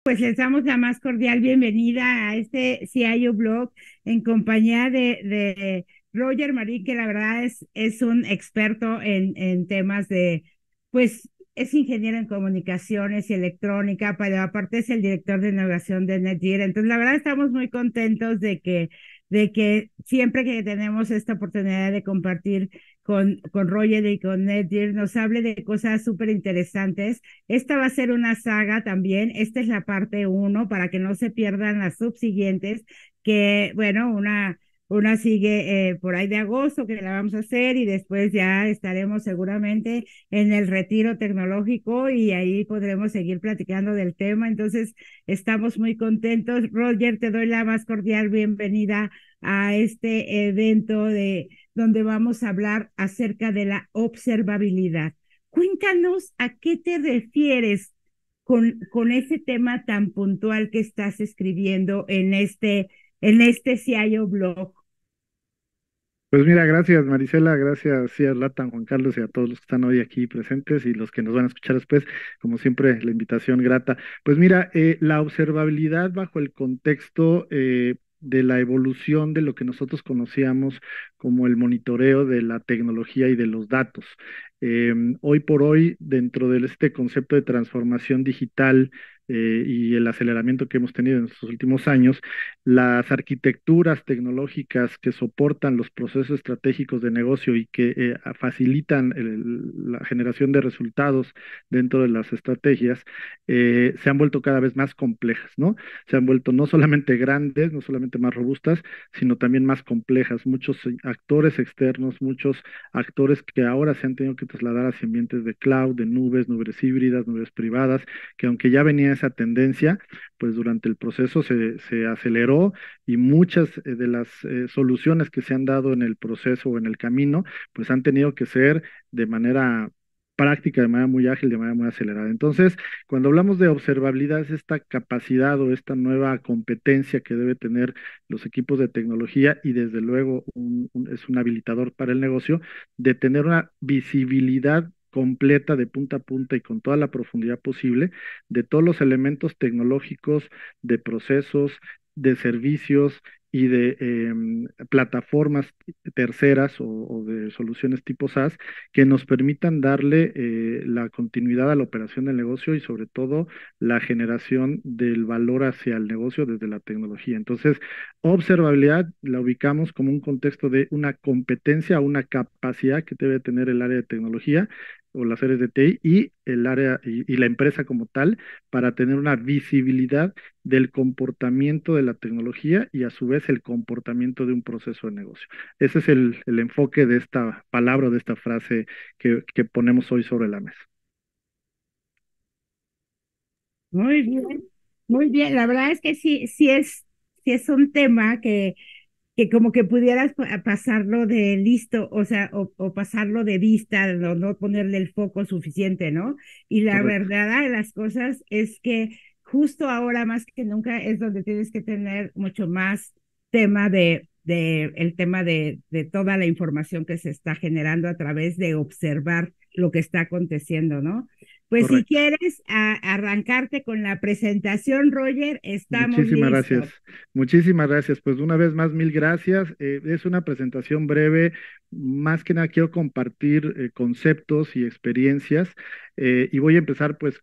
Pues les damos la más cordial bienvenida a este CIO Blog en compañía de Roger Marín, que la verdad es un experto en temas pues es ingeniero en comunicaciones y electrónica, pero aparte es el director de innovación de Netgear. Entonces, la verdad estamos muy contentos de que siempre que tenemos esta oportunidad de compartir con Roger y con Netgear, nos hable de cosas súper interesantes. Esta va a ser una saga también. Esta es la parte uno para que no se pierdan las subsiguientes, que bueno, una sigue por ahí de agosto que la vamos a hacer y después ya estaremos seguramente en el retiro tecnológico y ahí podremos seguir platicando del tema. Entonces, estamos muy contentos. Roger, te doy la más cordial bienvenida a este evento donde vamos a hablar acerca de la observabilidad. Cuéntanos a qué te refieres con ese tema tan puntual que estás escribiendo en este CIO blog. Pues mira, gracias Marisela, gracias sí, a Latan, Juan Carlos y a todos los que están hoy aquí presentes y los que nos van a escuchar después, como siempre, la invitación grata. Pues mira, la observabilidad bajo el contexto de la evolución de lo que nosotros conocíamos como el monitoreo de la tecnología y de los datos. Hoy por hoy, dentro de este concepto de transformación digital y el aceleramiento que hemos tenido en estos últimos años, las arquitecturas tecnológicas que soportan los procesos estratégicos de negocio y que facilitan la generación de resultados dentro de las estrategias, se han vuelto cada vez más complejas, ¿no? Se han vuelto no solamente grandes, no solamente más robustas, sino también más complejas. Muchos actores externos, muchos actores que ahora se han tenido que trasladar hacia ambientes de cloud, de nubes, nubes híbridas, nubes privadas, que aunque ya venía esa tendencia, pues durante el proceso se aceleró y muchas de las soluciones que se han dado en el proceso o en el camino, pues han tenido que ser de manera práctica, de manera muy ágil, de manera muy acelerada. Entonces, cuando hablamos de observabilidad, es esta capacidad o esta nueva competencia que debe tener los equipos de tecnología y desde luego es un habilitador para el negocio de tener una visibilidad completa de punta a punta y con toda la profundidad posible de todos los elementos tecnológicos, de procesos, de servicios y de plataformas terceras o de soluciones tipo SaaS que nos permitan darle la continuidad a la operación del negocio y sobre todo la generación del valor hacia el negocio desde la tecnología. Entonces, observabilidad la ubicamos como un contexto de una competencia, una capacidad que debe tener el área de tecnología o las áreas de TI y el área y la empresa como tal para tener una visibilidad del comportamiento de la tecnología y a su vez el comportamiento de un proceso de negocio. Ese es el enfoque de esta palabra, de esta frase que ponemos hoy sobre la mesa. Muy bien, muy bien. La verdad es que sí es un tema que como que pudieras pasarlo de listo, o sea, o pasarlo de vista, no ponerle el foco suficiente, ¿no? Y la Correcto. verdad de las cosas es que justo ahora más que nunca es donde tienes que tener mucho más el tema de toda la información que se está generando a través de observar lo que está aconteciendo, ¿no? Pues si Correcto. quieres arrancarte con la presentación, Roger, estamos Muchísimas gracias. listos. Muchísimas gracias. Pues una vez más, mil gracias. Es una presentación breve. Más que nada quiero compartir conceptos y experiencias y voy a empezar pues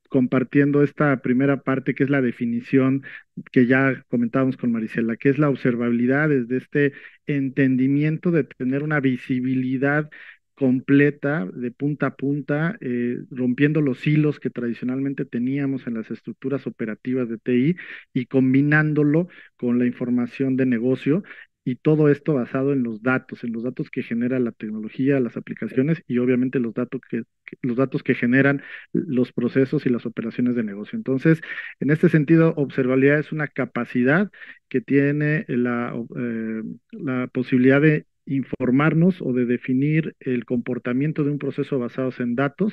compartiendo esta primera parte que es la definición que ya comentábamos con Marisela, que es la observabilidad desde este entendimiento de tener una visibilidad completa de punta a punta, rompiendo los hilos que tradicionalmente teníamos en las estructuras operativas de TI y combinándolo con la información de negocio. Y todo esto basado en los datos que genera la tecnología, las aplicaciones y obviamente los datos que generan los procesos y las operaciones de negocio. Entonces, en este sentido, observabilidad es una capacidad que tiene la posibilidad de informarnos o de definir el comportamiento de un proceso basados en datos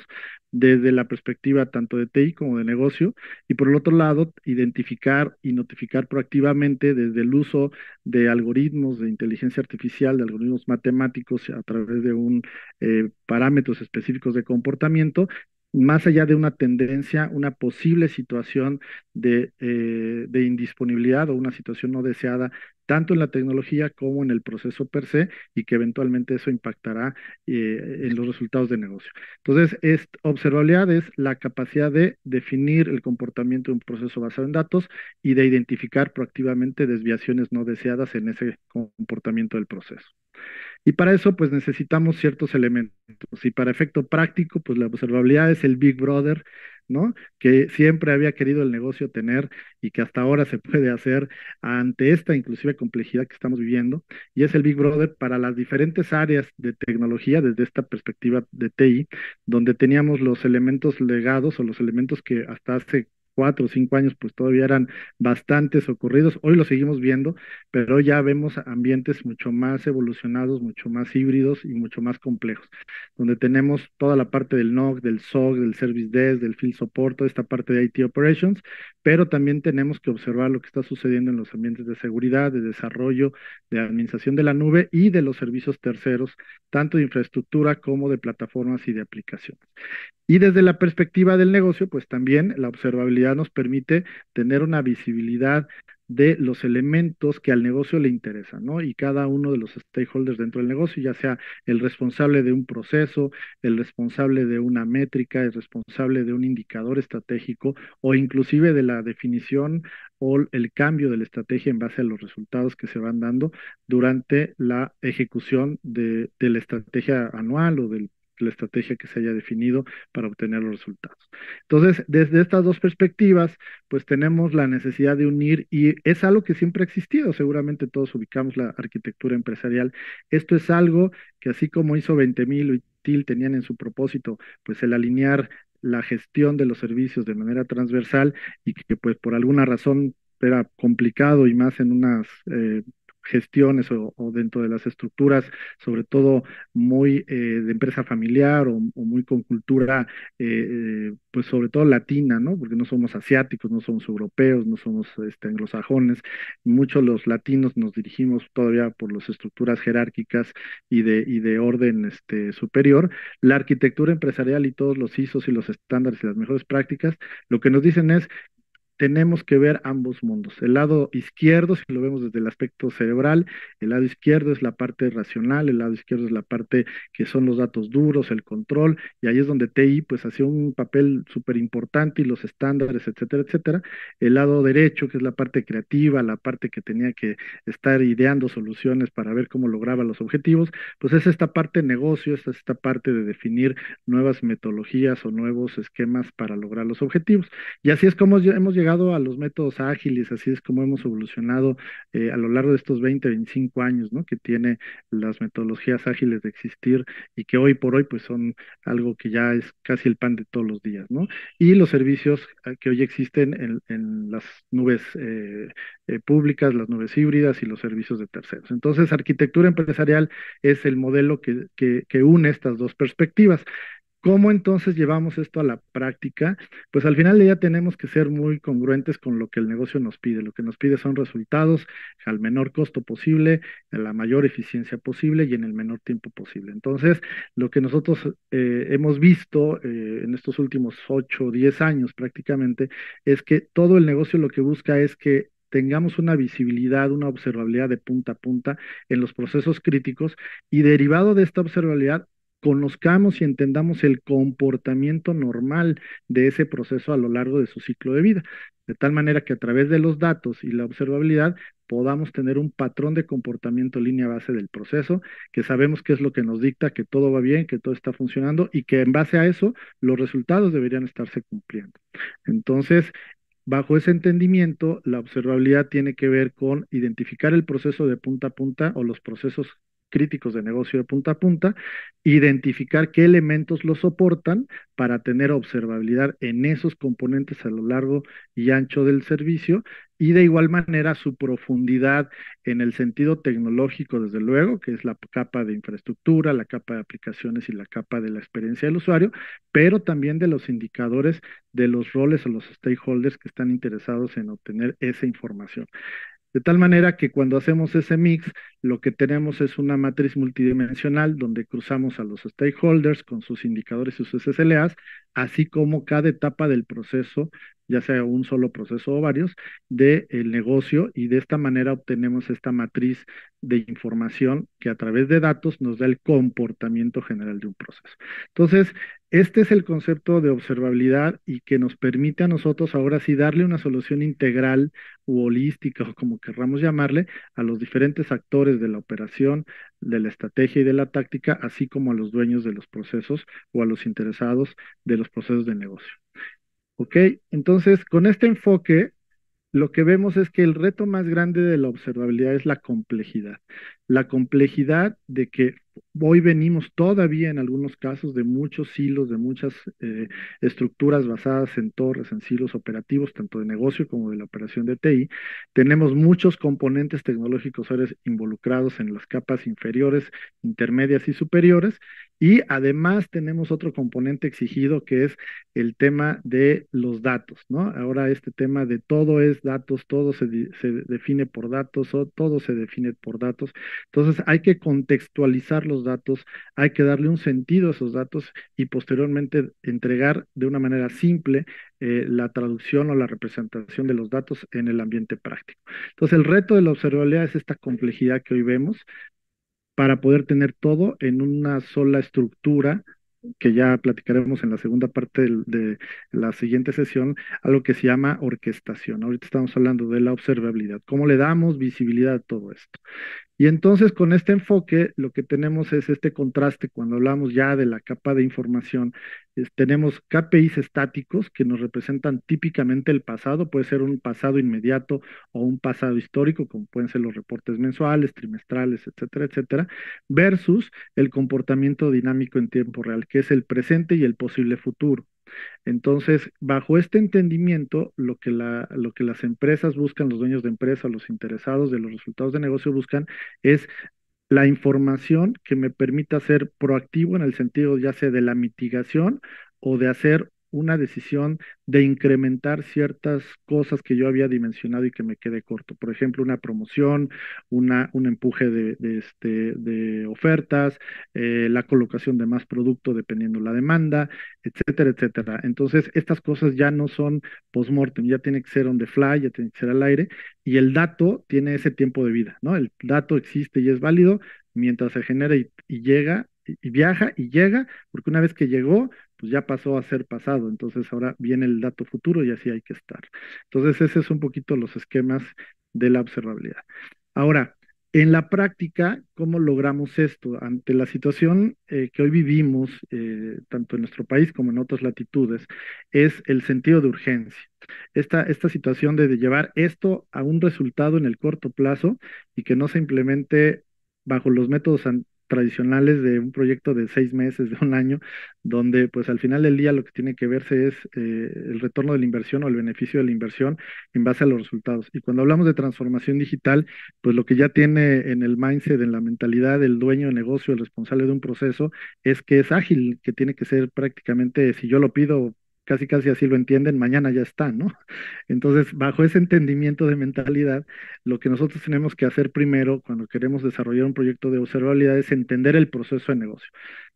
desde la perspectiva tanto de TI como de negocio y por el otro lado identificar y notificar proactivamente desde el uso de algoritmos de inteligencia artificial, de algoritmos matemáticos a través de parámetros específicos de comportamiento más allá de una tendencia, una posible situación de indisponibilidad o una situación no deseada, tanto en la tecnología como en el proceso per se, y que eventualmente eso impactará en los resultados de negocio. Entonces, observabilidad es la capacidad de definir el comportamiento de un proceso basado en datos y de identificar proactivamente desviaciones no deseadas en ese comportamiento del proceso. Y para eso, pues necesitamos ciertos elementos. Y para efecto práctico, pues la observabilidad es el Big Brother, ¿no? Que siempre había querido el negocio tener y que hasta ahora se puede hacer ante esta inclusive complejidad que estamos viviendo. Y es el Big Brother para las diferentes áreas de tecnología desde esta perspectiva de TI, donde teníamos los elementos legados o los elementos que hasta hace 4 o 5 años pues todavía eran bastantes ocurridos. Hoy lo seguimos viendo, pero ya vemos ambientes mucho más evolucionados, mucho más híbridos y mucho más complejos, donde tenemos toda la parte del NOC, del SOC, del Service Desk, del Field Support, toda esta parte de IT Operations, pero también tenemos que observar lo que está sucediendo en los ambientes de seguridad, de desarrollo, de administración de la nube y de los servicios terceros, tanto de infraestructura como de plataformas y de aplicaciones. Y desde la perspectiva del negocio, pues también la observabilidad nos permite tener una visibilidad de los elementos que al negocio le interesan, ¿no? Y cada uno de los stakeholders dentro del negocio, ya sea el responsable de un proceso, el responsable de una métrica, el responsable de un indicador estratégico o inclusive de la definición o el cambio de la estrategia en base a los resultados que se van dando durante la ejecución de la estrategia anual o de la estrategia que se haya definido para obtener los resultados. Entonces, desde estas dos perspectivas, pues tenemos la necesidad de unir y es algo que siempre ha existido, seguramente todos ubicamos la arquitectura empresarial. Esto es algo que así como hizo 20.000 y TIL tenían en su propósito, pues el alinear la gestión de los servicios de manera transversal y que pues por alguna razón era complicado y más en unas gestiones o dentro de las estructuras, sobre todo muy de empresa familiar o muy con cultura, pues sobre todo latina, ¿no? Porque no somos asiáticos, no somos europeos, no somos anglosajones. Muchos los latinos nos dirigimos todavía por las estructuras jerárquicas y de orden superior. La arquitectura empresarial y todos los ISOs y los estándares y las mejores prácticas, lo que nos dicen es tenemos que ver ambos mundos. El lado izquierdo, si lo vemos desde el aspecto cerebral, el lado izquierdo es la parte racional, el lado izquierdo es la parte que son los datos duros, el control, y ahí es donde TI pues hacía un papel súper importante y los estándares, etcétera, etcétera. El lado derecho, que es la parte creativa, la parte que tenía que estar ideando soluciones para ver cómo lograba los objetivos, pues es esta parte de negocio, es esta parte de definir nuevas metodologías o nuevos esquemas para lograr los objetivos. Y así es como hemos llegado a los métodos ágiles, así es como hemos evolucionado a lo largo de estos 20, 25 años, ¿no? Que tiene las metodologías ágiles de existir y que hoy por hoy pues son algo que ya es casi el pan de todos los días, ¿no? Y los servicios que hoy existen en las nubes públicas, las nubes híbridas y los servicios de terceros. Entonces, arquitectura empresarial es el modelo que une estas dos perspectivas. ¿Cómo entonces llevamos esto a la práctica? Pues al final ya tenemos que ser muy congruentes con lo que el negocio nos pide. Lo que nos pide son resultados al menor costo posible, a la mayor eficiencia posible y en el menor tiempo posible. Entonces, lo que nosotros hemos visto en estos últimos 8 o 10 años prácticamente es que todo el negocio lo que busca es que tengamos una visibilidad, una observabilidad de punta a punta en los procesos críticos y derivado de esta observabilidad conozcamos y entendamos el comportamiento normal de ese proceso a lo largo de su ciclo de vida, de tal manera que a través de los datos y la observabilidad podamos tener un patrón de comportamiento línea base del proceso, que sabemos qué es lo que nos dicta que todo va bien, que todo está funcionando y que en base a eso los resultados deberían estarse cumpliendo. Entonces, bajo ese entendimiento, la observabilidad tiene que ver con identificar el proceso de punta a punta o los procesos críticos de negocio de punta a punta, identificar qué elementos lo soportan para tener observabilidad en esos componentes a lo largo y ancho del servicio y de igual manera su profundidad en el sentido tecnológico, desde luego, que es la capa de infraestructura, la capa de aplicaciones y la capa de la experiencia del usuario, pero también de los indicadores de los roles o los stakeholders que están interesados en obtener esa información. De tal manera que cuando hacemos ese mix, lo que tenemos es una matriz multidimensional donde cruzamos a los stakeholders con sus indicadores y sus SLAs, así como cada etapa del proceso, ya sea un solo proceso o varios, del negocio, y de esta manera obtenemos esta matriz de información que a través de datos nos da el comportamiento general de un proceso. Entonces, este es el concepto de observabilidad y que nos permite a nosotros ahora sí darle una solución integral u holística o como querramos llamarle a los diferentes actores de la operación, de la estrategia y de la táctica, así como a los dueños de los procesos o a los interesados de los procesos de negocio. ¿Ok? Entonces, con este enfoque, lo que vemos es que el reto más grande de la observabilidad es la complejidad. La complejidad de que hoy venimos todavía en algunos casos de muchos silos, de muchas estructuras basadas en torres, en silos operativos, tanto de negocio como de la operación de TI. Tenemos muchos componentes tecnológicos ahora involucrados en las capas inferiores, intermedias y superiores. Y además tenemos otro componente exigido que es el tema de los datos, ¿no? Ahora este tema de todo es datos, todo se define por datos, o todo se define por datos. Entonces hay que contextualizar los datos, hay que darle un sentido a esos datos y posteriormente entregar de una manera simple la traducción o la representación de los datos en el ambiente práctico. Entonces el reto de la observabilidad es esta complejidad que hoy vemos para poder tener todo en una sola estructura que ya platicaremos en la segunda parte de la siguiente sesión, algo que se llama orquestación. Ahorita estamos hablando de la observabilidad, cómo le damos visibilidad a todo esto. Y entonces con este enfoque lo que tenemos es este contraste cuando hablamos ya de la capa de información. Tenemos KPIs estáticos que nos representan típicamente el pasado, puede ser un pasado inmediato o un pasado histórico, como pueden ser los reportes mensuales, trimestrales, etcétera, etcétera, versus el comportamiento dinámico en tiempo real, que es el presente y el posible futuro. Entonces, bajo este entendimiento, lo que las empresas buscan, los dueños de empresa, los interesados de los resultados de negocio buscan es la información que me permita ser proactivo en el sentido ya sea de la mitigación o de hacer una decisión de incrementar ciertas cosas que yo había dimensionado y que me quedé corto. Por ejemplo, una promoción, un empuje de ofertas, la colocación de más producto dependiendo la demanda, etcétera, etcétera. Entonces, estas cosas ya no son post-mortem, ya tiene que ser on the fly, ya tiene que ser al aire, y el dato tiene ese tiempo de vida, ¿no? El dato existe y es válido mientras se genera y llega, y viaja y llega, porque una vez que llegó, pues ya pasó a ser pasado, entonces ahora viene el dato futuro y así hay que estar. Entonces, ese es un poquito los esquemas de la observabilidad. Ahora, en la práctica, ¿cómo logramos esto? Ante la situación que hoy vivimos, tanto en nuestro país como en otras latitudes, es el sentido de urgencia. Esta situación de llevar esto a un resultado en el corto plazo y que no se implemente bajo los métodos tradicionales de un proyecto de 6 meses, de un año, donde pues al final del día lo que tiene que verse es el retorno de la inversión o el beneficio de la inversión en base a los resultados. Y cuando hablamos de transformación digital, pues lo que ya tiene en el mindset, en la mentalidad del dueño de negocio, el responsable de un proceso, es que es ágil, que tiene que ser prácticamente, si yo lo pido, casi casi así lo entienden, mañana ya está, ¿no? Entonces, bajo ese entendimiento de mentalidad, lo que nosotros tenemos que hacer primero cuando queremos desarrollar un proyecto de observabilidad es entender el proceso de negocio.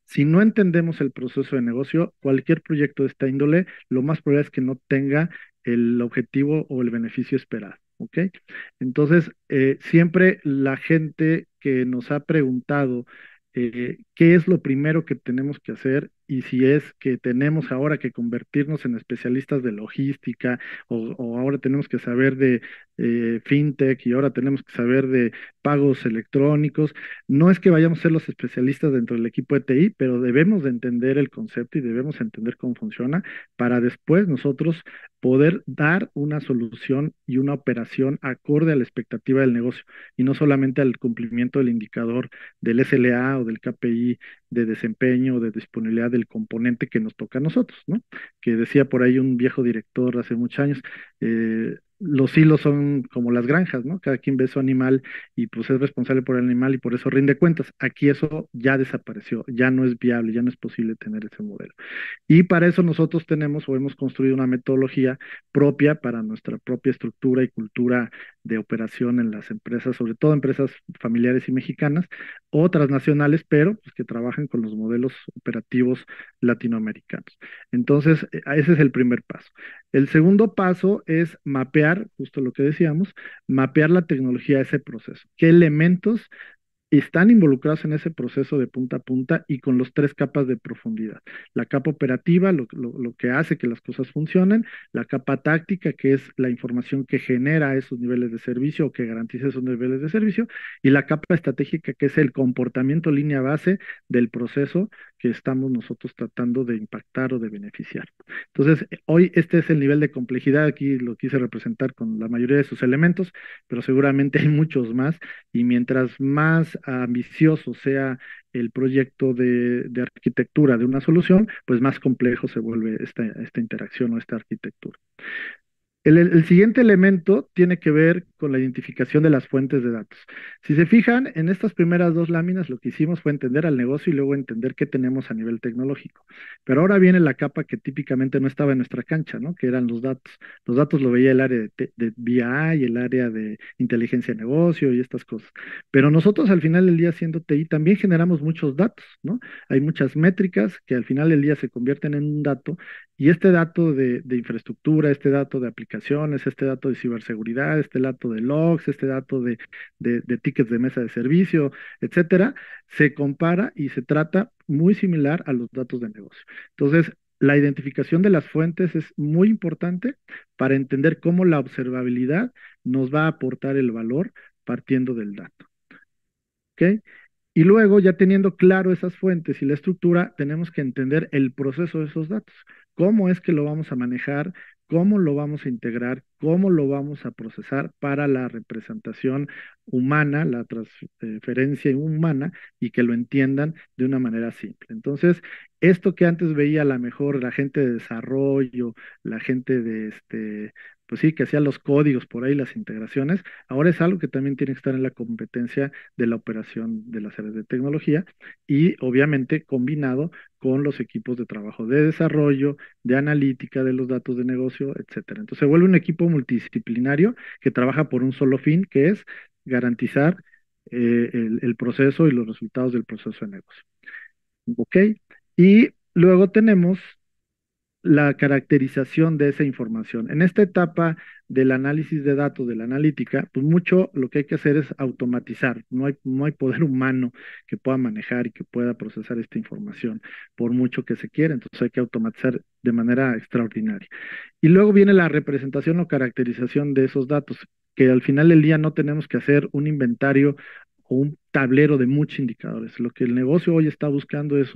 Si no entendemos el proceso de negocio, cualquier proyecto de esta índole, lo más probable es que no tenga el objetivo o el beneficio esperado. ¿Ok? Entonces, siempre la gente que nos ha preguntado qué es lo primero que tenemos que hacer y si es que tenemos ahora que convertirnos en especialistas de logística o ahora tenemos que saber de fintech y ahora tenemos que saber de pagos electrónicos. No es que vayamos a ser los especialistas dentro del equipo de TI, pero debemos de entender el concepto y debemos entender cómo funciona para después nosotros poder dar una solución y una operación acorde a la expectativa del negocio y no solamente al cumplimiento del indicador del SLA o del KPI de desempeño o de disponibilidad del componente que nos toca a nosotros, ¿no? Que decía por ahí un viejo director hace muchos años, los hilos son como las granjas, ¿no? Cada quien ve su animal y pues es responsable por el animal y por eso rinde cuentas. Aquí eso ya desapareció, ya no es viable, ya no es posible tener ese modelo. Y para eso nosotros tenemos o hemos construido una metodología propia para nuestra propia estructura y cultura de operación en las empresas, sobre todo empresas familiares y mexicanas, otras nacionales, pero pues, que trabajan con los modelos operativos latinoamericanos. Entonces, ese es el primer paso. El segundo paso es mapear, justo lo que decíamos, mapear la tecnología a ese proceso. ¿Qué elementos están involucrados en ese proceso de punta a punta y con los tres capas de profundidad? La capa operativa, lo que hace que las cosas funcionen; la capa táctica, que es la información que genera esos niveles de servicio o que garantiza esos niveles de servicio; y la capa estratégica, que es el comportamiento línea base del proceso que estamos nosotros tratando de impactar o de beneficiar. Entonces, hoy este es el nivel de complejidad, aquí lo quise representar con la mayoría de sus elementos, pero seguramente hay muchos más, y mientras más ambicioso sea el proyecto de arquitectura de una solución, pues más complejo se vuelve esta interacción o esta arquitectura. El siguiente elemento tiene que ver con la identificación de las fuentes de datos. Si se fijan, en estas primeras dos láminas lo que hicimos fue entender al negocio y luego entender qué tenemos a nivel tecnológico. Pero ahora viene la capa que típicamente no estaba en nuestra cancha, ¿no? Que eran los datos. Los datos lo veía el área de BI y el área de inteligencia de negocio y estas cosas. Pero nosotros al final del día, siendo TI, también generamos muchos datos, ¿no? Hay muchas métricas que al final del día se convierten en un dato, y este dato de infraestructura, este dato de aplicaciones, este dato de ciberseguridad, este dato de logs, este dato de tickets de mesa de servicio, etcétera, se compara y se trata muy similar a los datos de negocio. Entonces, la identificación de las fuentes es muy importante para entender cómo la observabilidad nos va a aportar el valor partiendo del dato. ¿Ok? Y luego, ya teniendo claro esas fuentes y la estructura, tenemos que entender el proceso de esos datos. ¿Cómo es que lo vamos a manejar? ¿Cómo lo vamos a integrar? ¿Cómo lo vamos a procesar para la representación humana, la transferencia humana, y que lo entiendan de una manera simple? Entonces, esto que antes veía a lo mejor la gente de desarrollo, la gente de pues sí, que hacía los códigos por ahí, las integraciones, ahora es algo que también tiene que estar en la competencia de la operación de las áreas de tecnología, y obviamente combinado con los equipos de trabajo de desarrollo, de analítica de los datos de negocio, etcétera. Entonces se vuelve un equipo multidisciplinario que trabaja por un solo fin, que es garantizar el proceso y los resultados del proceso de negocio. ¿Ok? Y luego tenemos la caracterización de esa información. En esta etapa del análisis de datos, de la analítica, pues mucho lo que hay que hacer es automatizar. No hay poder humano que pueda manejar y que pueda procesar esta información, por mucho que se quiera. Entonces hay que automatizar de manera extraordinaria. Y luego viene la representación o caracterización de esos datos, que al final del día no tenemos que hacer un inventario o un tablero de muchos indicadores. Lo que el negocio hoy está buscando es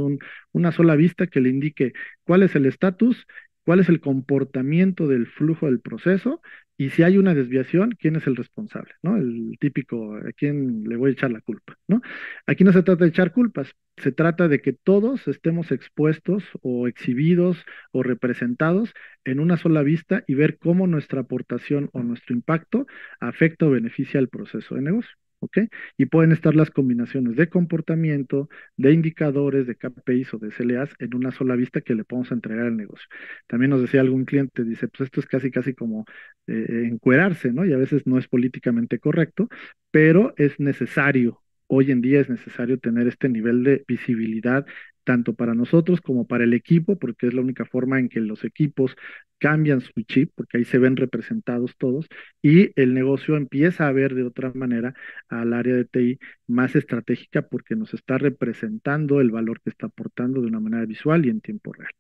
una sola vista que le indique cuál es el estatus, cuál es el comportamiento del flujo del proceso, y si hay una desviación, quién es el responsable, ¿no? El típico, ¿a quién le voy a echar la culpa?, ¿no? Aquí no se trata de echar culpas, se trata de que todos estemos expuestos o exhibidos o representados en una sola vista y ver cómo nuestra aportación o nuestro impacto afecta o beneficia al proceso de negocio. ¿Ok? Y pueden estar las combinaciones de comportamiento, de indicadores, de KPIs o de SLAs en una sola vista que le podemos entregar al negocio. También nos decía algún cliente, dice, pues esto es casi, casi como encuerarse, ¿no? Y a veces no es políticamente correcto, pero es necesario. Hoy en día es necesario tener este nivel de visibilidad, tanto para nosotros como para el equipo, porque es la única forma en que los equipos cambian su chip, porque ahí se ven representados todos, y el negocio empieza a ver de otra manera al área de TI más estratégica, porque nos está representando el valor que está aportando de una manera visual y en tiempo real.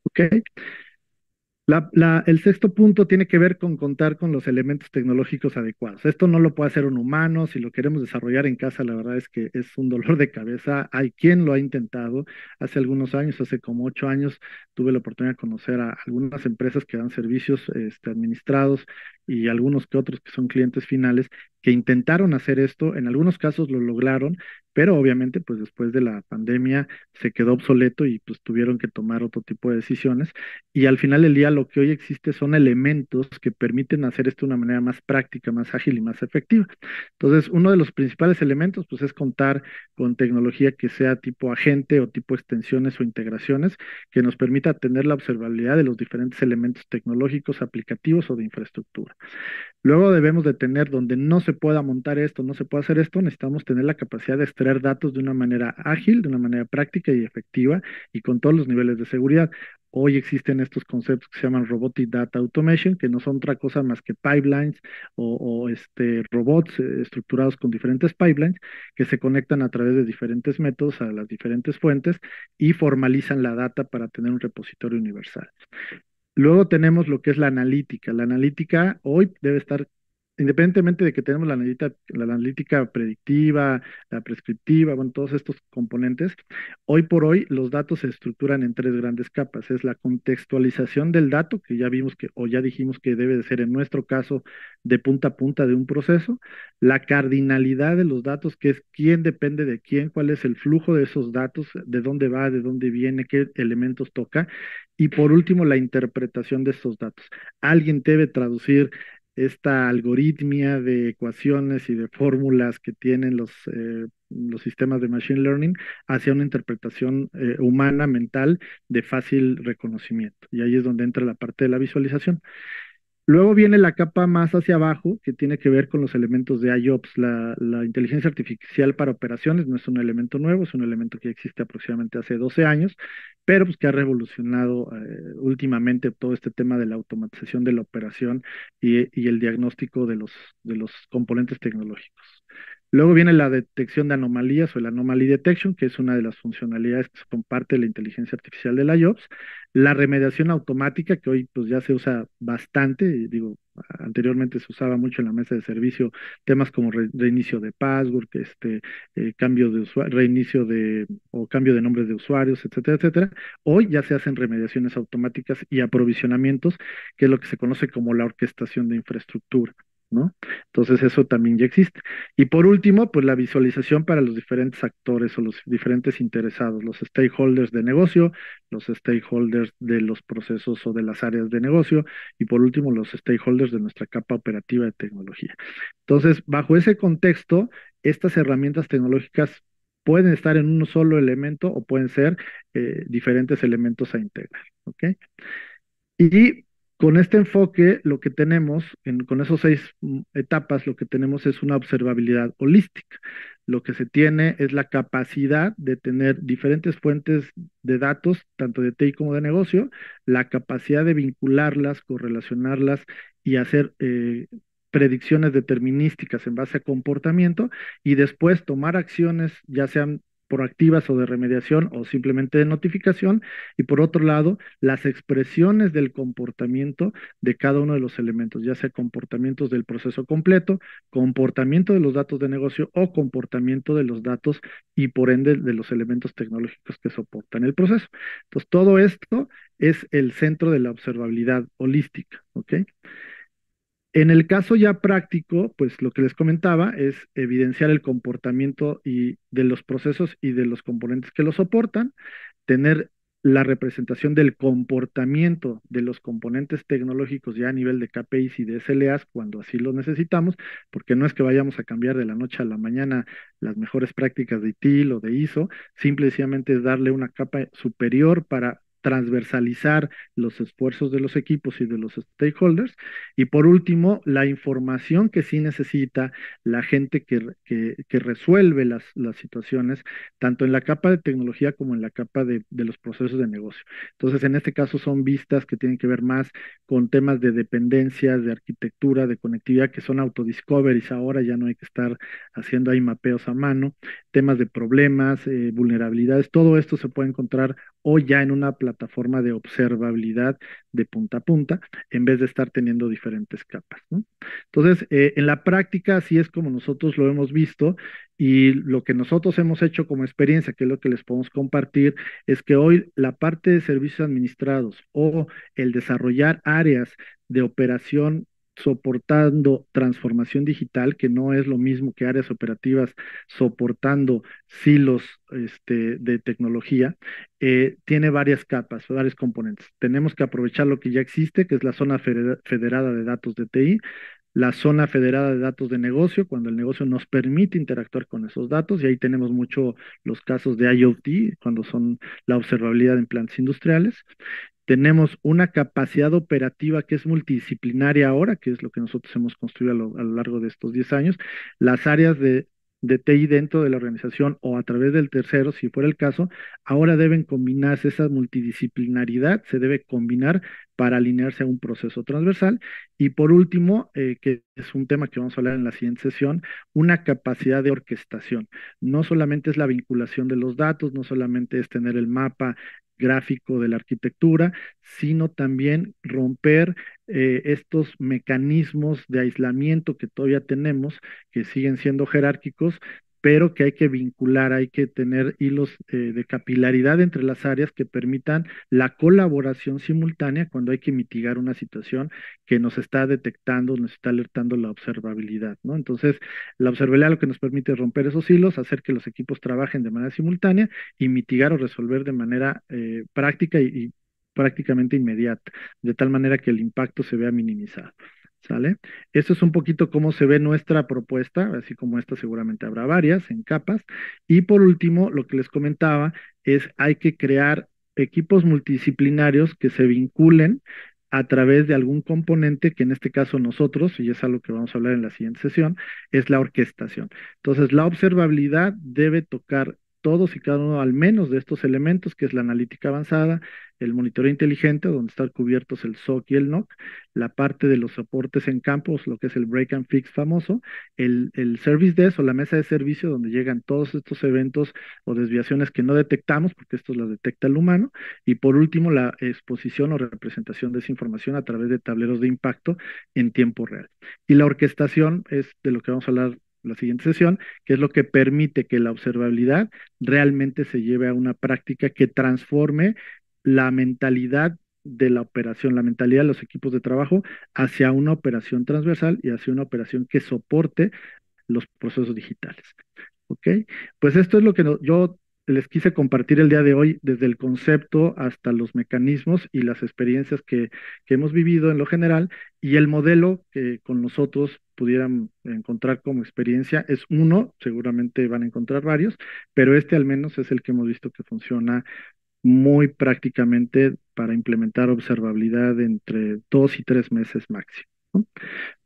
¿Ok? El sexto punto tiene que ver con contar con los elementos tecnológicos adecuados. Esto no lo puede hacer un humano; si lo queremos desarrollar en casa, la verdad es que es un dolor de cabeza. Hay quien lo ha intentado. Hace algunos años, hace como 8 años, tuve la oportunidad de conocer a algunas empresas que dan servicios administrados, y algunos que otros que son clientes finales, que intentaron hacer esto. En algunos casos lo lograron, pero obviamente pues después de la pandemia se quedó obsoleto y pues tuvieron que tomar otro tipo de decisiones y al final del día lo que hoy existe son elementos que permiten hacer esto de una manera más práctica, más ágil y más efectiva. Entonces, uno de los principales elementos pues es contar con tecnología que sea tipo agente o tipo extensiones o integraciones que nos permita tener la observabilidad de los diferentes elementos tecnológicos, aplicativos o de infraestructura. Luego debemos de tener donde no se pueda montar esto, no se puede hacer esto, necesitamos tener la capacidad de extraer datos de una manera ágil, de una manera práctica y efectiva y con todos los niveles de seguridad. Hoy existen estos conceptos que se llaman Robotic Data Automation, que no son otra cosa más que pipelines robots estructurados con diferentes pipelines que se conectan a través de diferentes métodos a las diferentes fuentes y formalizan la data para tener un repositorio universal. Luego tenemos lo que es la analítica. La analítica hoy debe estar, independientemente de que tenemos la analítica predictiva, la prescriptiva, bueno, todos estos componentes, hoy por hoy los datos se estructuran en tres grandes capas. Es la contextualización del dato, que ya vimos que, o ya dijimos que debe de ser en nuestro caso de punta a punta de un proceso, la cardinalidad de los datos, que es quién depende de quién, cuál es el flujo de esos datos, de dónde va, de dónde viene, qué elementos toca y por último, la interpretación de estos datos. Alguien debe traducir esta algoritmia de ecuaciones y de fórmulas que tienen los sistemas de machine learning hacia una interpretación humana, mental, de fácil reconocimiento. Y ahí es donde entra la parte de la visualización. Luego viene la capa más hacia abajo, que tiene que ver con los elementos de IOPS. La inteligencia artificial para operaciones no es un elemento nuevo, es un elemento que existe aproximadamente hace 12 años, pero pues que ha revolucionado últimamente todo este tema de la automatización de la operación y el diagnóstico de los componentes tecnológicos. Luego viene la detección de anomalías o el anomaly detection, que es una de las funcionalidades que son parte de la inteligencia artificial de la IOPS. La remediación automática, que hoy pues ya se usa bastante, y digo, anteriormente se usaba mucho en la mesa de servicio, temas como reinicio de password, cambio de usuario, reinicio de o cambio de nombres de usuarios, etcétera, etcétera. Hoy ya se hacen remediaciones automáticas y aprovisionamientos, que es lo que se conoce como la orquestación de infraestructura, ¿no? Entonces eso también ya existe. Y por último, pues la visualización para los diferentes actores o los diferentes interesados, los stakeholders de negocio, los stakeholders de los procesos o de las áreas de negocio y por último los stakeholders de nuestra capa operativa de tecnología. Entonces, bajo ese contexto, estas herramientas tecnológicas pueden estar en un solo elemento o pueden ser diferentes elementos a integrar, ¿ok? Y con este enfoque, lo que tenemos, con esos seis etapas, lo que tenemos es una observabilidad holística. Lo que se tiene es la capacidad de tener diferentes fuentes de datos, tanto de TI como de negocio, la capacidad de vincularlas, correlacionarlas y hacer predicciones determinísticas en base a comportamiento y después tomar acciones, ya sean proactivas o de remediación o simplemente de notificación, y por otro lado, las expresiones del comportamiento de cada uno de los elementos, ya sea comportamientos del proceso completo, comportamiento de los datos de negocio o comportamiento de los datos y por ende de los elementos tecnológicos que soportan el proceso. Entonces, todo esto es el centro de la observabilidad holística, ¿ok? En el caso ya práctico, pues lo que les comentaba es evidenciar el comportamiento y de los procesos y de los componentes que lo soportan, tener la representación del comportamiento de los componentes tecnológicos ya a nivel de KPIs y de SLAs cuando así lo necesitamos, porque no es que vayamos a cambiar de la noche a la mañana las mejores prácticas de ITIL o de ISO, simplemente es darle una capa superior para transversalizar los esfuerzos de los equipos y de los stakeholders. Y por último, la información que sí necesita la gente que resuelve las situaciones, tanto en la capa de tecnología como en la capa de los procesos de negocio. Entonces, en este caso son vistas que tienen que ver más con temas de dependencias, de arquitectura, de conectividad, que son autodiscoveries ahora, ya no hay que estar haciendo ahí mapeos a mano, temas de problemas, vulnerabilidades, todo esto se puede encontrar hoy ya en una plataforma de observabilidad de punta a punta, en vez de estar teniendo diferentes capas, ¿no? Entonces, en la práctica, así es como nosotros lo hemos visto y lo que nosotros hemos hecho como experiencia, que es lo que les podemos compartir, es que hoy la parte de servicios administrados o el desarrollar áreas de operación soportando transformación digital, que no es lo mismo que áreas operativas soportando silos de tecnología, tiene varias capas, varios componentes. Tenemos que aprovechar lo que ya existe, que es la zona federada de datos de TI, la zona federada de datos de negocio, cuando el negocio nos permite interactuar con esos datos, y ahí tenemos mucho los casos de IoT, cuando son la observabilidad en plantas industriales. Tenemos una capacidad operativa que es multidisciplinaria ahora, que es lo que nosotros hemos construido a lo largo de estos 10 años. Las áreas de TI dentro de la organización o a través del tercero, si fuera el caso, ahora deben combinarse. Esa multidisciplinaridad se debe combinar para alinearse a un proceso transversal. Y por último, que es un tema que vamos a hablar en la siguiente sesión, una capacidad de orquestación. No solamente es la vinculación de los datos, no solamente es tener el mapa gráfico de la arquitectura, sino también romper estos mecanismos de aislamiento que todavía tenemos, que siguen siendo jerárquicos, pero que hay que vincular, hay que tener hilos de capilaridad entre las áreas que permitan la colaboración simultánea cuando hay que mitigar una situación que nos está detectando, nos está alertando la observabilidad, ¿no? Entonces, la observabilidad lo que nos permite es romper esos hilos, hacer que los equipos trabajen de manera simultánea y mitigar o resolver de manera práctica y prácticamente inmediata, de tal manera que el impacto se vea minimizado. ¿Sale? Esto es un poquito cómo se ve nuestra propuesta, así como esta seguramente habrá varias en capas. Y por último, lo que les comentaba es hay que crear equipos multidisciplinarios que se vinculen a través de algún componente que en este caso nosotros, y es algo que vamos a hablar en la siguiente sesión, es la orquestación. Entonces, la observabilidad debe tocar todos y cada uno al menos de estos elementos, que es la analítica avanzada, el monitoreo inteligente, donde están cubiertos el SOC y el NOC, la parte de los soportes en campos, lo que es el break and fix famoso, el service desk o la mesa de servicio, donde llegan todos estos eventos o desviaciones que no detectamos, porque esto las detecta el humano, y por último, la exposición o representación de esa información a través de tableros de impacto en tiempo real. Y la orquestación es de lo que vamos a hablar la siguiente sesión, que es lo que permite que la observabilidad realmente se lleve a una práctica que transforme la mentalidad de la operación, la mentalidad de los equipos de trabajo hacia una operación transversal y hacia una operación que soporte los procesos digitales. ¿Ok? Pues esto es lo que yo les quise compartir el día de hoy, desde el concepto hasta los mecanismos y las experiencias que hemos vivido en lo general, y el modelo que con nosotros pudieran encontrar como experiencia es uno, seguramente van a encontrar varios, pero este al menos es el que hemos visto que funciona muy prácticamente para implementar observabilidad entre 2 y 3 meses máximo, ¿no?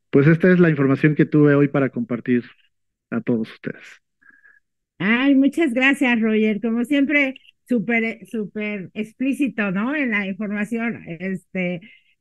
Pues esta es la información que tuve hoy para compartir a todos ustedes. Ay, muchas gracias, Roger. Como siempre, súper explícito, ¿no? En la información.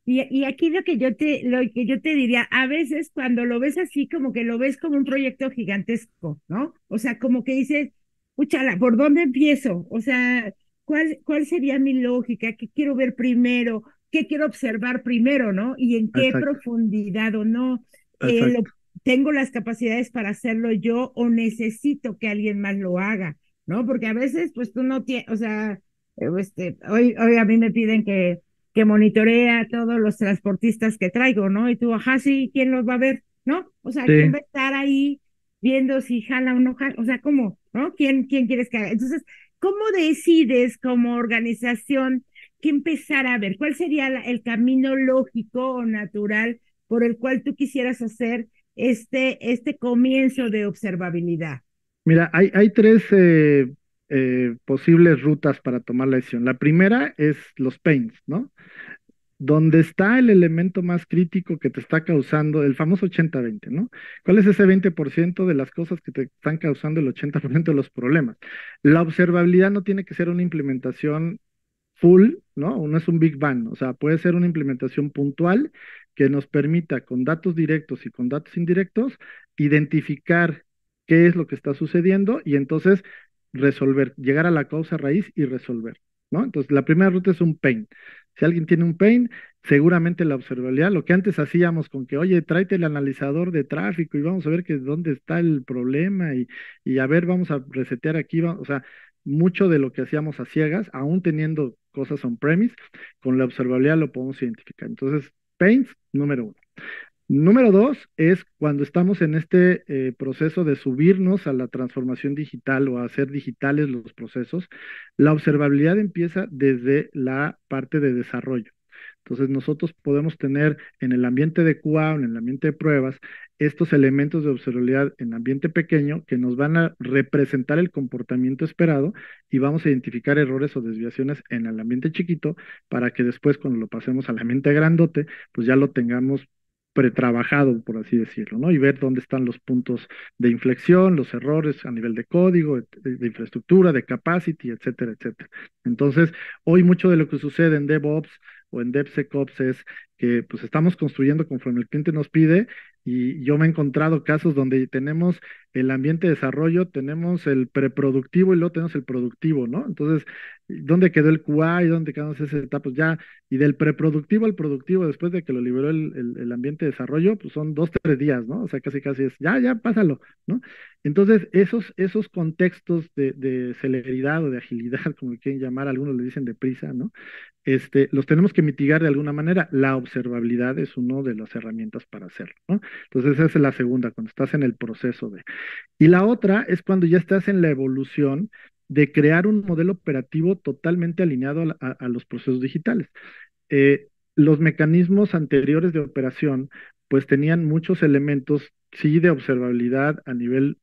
Y aquí lo que yo te diría, a veces cuando lo ves así, como que lo ves como un proyecto gigantesco, ¿no? O sea, como que dices, puchala, ¿por dónde empiezo? O sea, ¿cuál sería mi lógica? ¿Qué quiero ver primero? ¿Qué quiero observar primero, no? Y en qué Exacto, profundidad o no. exacto. Tengo las capacidades para hacerlo yo o necesito que alguien más lo haga, ¿no? Porque a veces, pues tú no tienes, o sea, hoy a mí me piden que monitoree a todos los transportistas que traigo, ¿no? Y tú, ajá, sí, ¿quién los va a ver? ¿No? O sea, ¿quién Sí, va a estar ahí viendo si jala o no jala? O sea, ¿cómo? ¿No? ¿Quién quieres que haga? Entonces, ¿cómo decides como organización qué empezar a ver? ¿Cuál sería el camino lógico o natural por el cual tú quisieras hacer este comienzo de observabilidad? mira, hay tres posibles rutas para tomar la decisión. La primera es los pains, ¿no? Donde está el elemento más crítico que te está causando el famoso 80-20, ¿no? ¿Cuál es ese 20% de las cosas que te están causando el 80% de los problemas? La observabilidad no tiene que ser una implementación full, ¿no? No es un Big Bang, o sea, puede ser una implementación puntual que nos permita con datos directos y con datos indirectos identificar qué es lo que está sucediendo y entonces resolver, llegar a la causa raíz y resolver, ¿no? Entonces, la primera ruta es un pain. Si alguien tiene un pain, seguramente la observabilidad, lo que antes hacíamos con que, oye, tráete el analizador de tráfico y vamos a ver que dónde está el problema y a ver, vamos a resetear aquí, o sea, mucho de lo que hacíamos a ciegas, aún teniendo cosas on-premise, con la observabilidad lo podemos identificar. Entonces, pains, número uno. Número dos es cuando estamos en este proceso de subirnos a la transformación digital o a hacer digitales los procesos, la observabilidad empieza desde la parte de desarrollo. Entonces nosotros podemos tener en el ambiente de QA o en el ambiente de pruebas estos elementos de observabilidad en ambiente pequeño que nos van a representar el comportamiento esperado y vamos a identificar errores o desviaciones en el ambiente chiquito para que después cuando lo pasemos al ambiente grandote, pues ya lo tengamos pretrabajado, por así decirlo, ¿no? Y ver dónde están los puntos de inflexión, los errores a nivel de código, de infraestructura, de capacity, etcétera, etcétera. Entonces, hoy mucho de lo que sucede en DevOps o en DevSecOps es que pues estamos construyendo conforme el cliente nos pide y yo me he encontrado casos donde tenemos el ambiente de desarrollo, tenemos el preproductivo y luego tenemos el productivo, ¿no? Entonces, ¿dónde quedó el QA y dónde quedaron esas etapas? Ya, y del preproductivo al productivo, después de que lo liberó el ambiente de desarrollo, pues son 2, 3 días, ¿no? O sea, casi casi es, ya, pásalo, ¿no? Entonces, esos contextos de celeridad o de agilidad, como le quieren llamar, algunos le dicen de prisa, ¿no? Los tenemos que mitigar de alguna manera. La observabilidad es una de las herramientas para hacerlo, ¿no? Entonces, esa es la segunda, cuando estás en el proceso de. Y la otra es cuando ya estás en la evolución de crear un modelo operativo totalmente alineado a los procesos digitales. Los mecanismos anteriores de operación pues tenían muchos elementos, sí, de observabilidad a nivel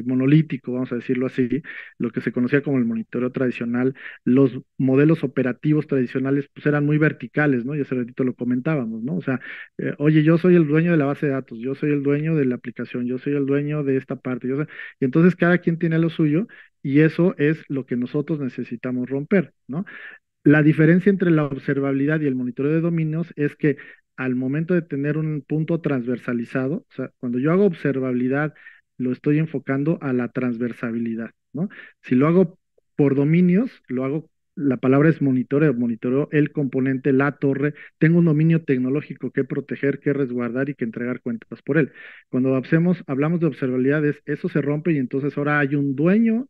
monolítico, vamos a decirlo así, lo que se conocía como el monitoreo tradicional. Los modelos operativos tradicionales pues eran muy verticales, ¿no? Y hace ratito lo comentábamos, ¿no? O sea, oye, yo soy el dueño de la base de datos, yo soy el dueño de la aplicación, yo soy el dueño de esta parte, y entonces cada quien tiene lo suyo y eso es lo que nosotros necesitamos romper, ¿no? La diferencia entre la observabilidad y el monitoreo de dominios es que al momento de tener un punto transversalizado, o sea, cuando yo hago observabilidad, lo estoy enfocando a la transversabilidad, ¿no? Si lo hago por dominios, lo hago, la palabra es monitoreo el componente, la torre, tengo un dominio tecnológico que proteger, que resguardar y que entregar cuentas por él. Cuando hablamos de observabilidad, eso se rompe y entonces ahora hay un dueño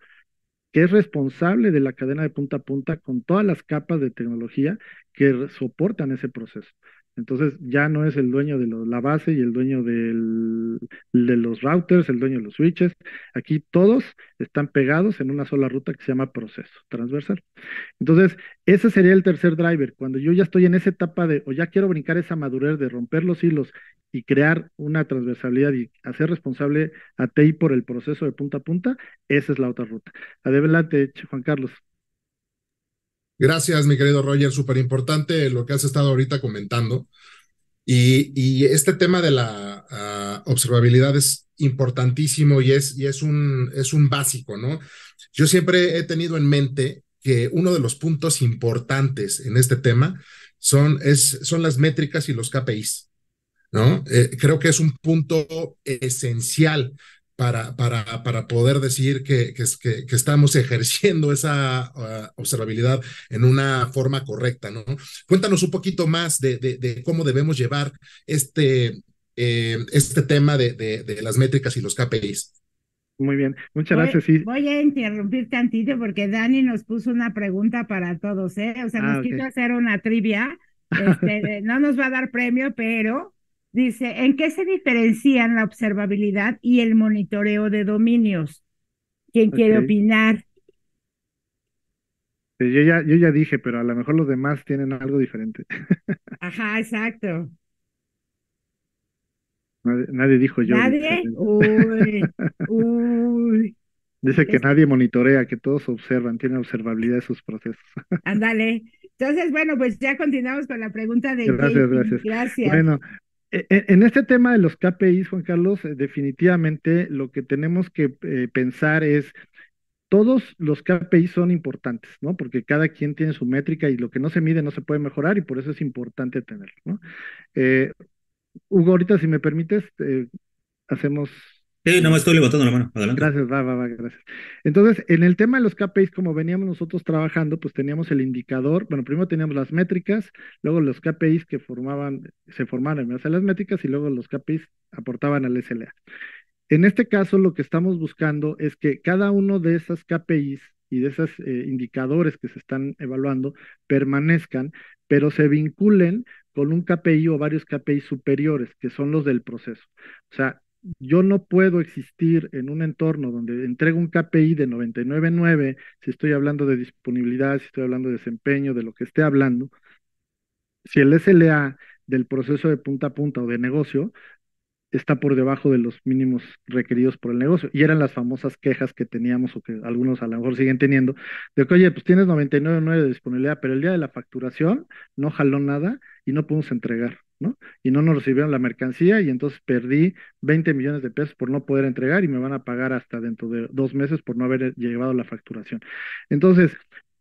que es responsable de la cadena de punta a punta con todas las capas de tecnología que soportan ese proceso. Entonces ya no es el dueño de la base y el dueño de los routers, el dueño de los switches. Aquí todos están pegados en una sola ruta que se llama proceso transversal. Entonces, ese sería el tercer driver. Cuando yo ya estoy en esa etapa de, o ya quiero brincar esa madurez de romper los hilos y crear una transversalidad y hacer responsable a TI por el proceso de punta a punta, esa es la otra ruta. Adelante, Juan Carlos. Gracias, mi querido Roger. Súper importante lo que has estado ahorita comentando. Y este tema de la observabilidad es importantísimo y es un básico, ¿no? Yo siempre he tenido en mente que uno de los puntos importantes en este tema son las métricas y los KPIs, ¿no? Creo que es un punto esencial para poder decir que estamos ejerciendo esa observabilidad en una forma correcta, ¿no? Cuéntanos un poquito más de cómo debemos llevar este tema de las métricas y los KPIs. Muy bien, muchas Voy, gracias. Sí. voy a interrumpir tantito porque Dani nos puso una pregunta para todos, ¿eh? O sea, nos Ah, ok. quiso hacer una trivia. No nos va a dar premio, pero dice, ¿en qué se diferencian la observabilidad y el monitoreo de dominios? ¿Quién quiere Ok. opinar? Yo ya dije, pero a lo mejor los demás tienen algo diferente. Ajá, exacto. Nadie dijo yo, dice. ¿Nadie? Uy, uy. Dice que Es- nadie monitorea, que todos observan, tienen observabilidad de sus procesos. Ándale. Entonces, bueno, pues ya continuamos con la pregunta de Gracias, JP. gracias. Gracias. Bueno, en este tema de los KPIs, Juan Carlos, definitivamente lo que tenemos que pensar es, todos los KPIs son importantes, ¿no? Porque cada quien tiene su métrica y lo que no se mide no se puede mejorar y por eso es importante tenerlo, ¿no? Eh, Hugo, ahorita si me permites, hacemos. Sí, nomás estoy levantando la mano. Adelante. Gracias, va, gracias. Entonces, en el tema de los KPIs, como veníamos nosotros trabajando, pues teníamos el indicador, bueno, primero teníamos las métricas, luego los KPIs que se formaban en base a las métricas y luego los KPIs aportaban al SLA. En este caso, lo que estamos buscando es que cada uno de esas KPIs y de esos indicadores que se están evaluando permanezcan, pero se vinculen con un KPI o varios KPI superiores, que son los del proceso. O sea, yo no puedo existir en un entorno donde entrego un KPI de 99.9, si estoy hablando de disponibilidad, si estoy hablando de desempeño, de lo que esté hablando, si el SLA del proceso de punta a punta o de negocio está por debajo de los mínimos requeridos por el negocio. Y eran las famosas quejas que teníamos o que algunos a lo mejor siguen teniendo, de que, oye, pues tienes 99.9 de disponibilidad, pero el día de la facturación no jaló nada y no pudimos entregar, ¿no? Y no nos recibieron la mercancía y entonces perdí 20 millones de pesos por no poder entregar y me van a pagar hasta dentro de 2 meses por no haber llevado la facturación. Entonces,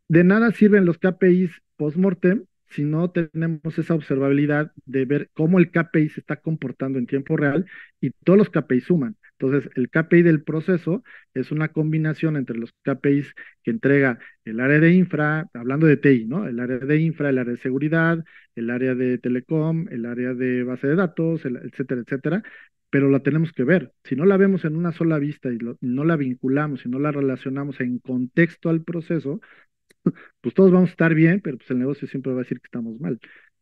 de nada sirven los KPIs post-mortem si no tenemos esa observabilidad de ver cómo el KPI se está comportando en tiempo real y todos los KPI suman. Entonces, el KPI del proceso es una combinación entre los KPIs que entrega el área de infra, hablando de TI, ¿no? El área de infra, el área de seguridad, el área de telecom, el área de base de datos, etcétera, etcétera, pero la tenemos que ver. Si no la vemos en una sola vista y no la vinculamos y no la relacionamos en contexto al proceso, pues todos vamos a estar bien, pero pues el negocio siempre va a decir que estamos mal.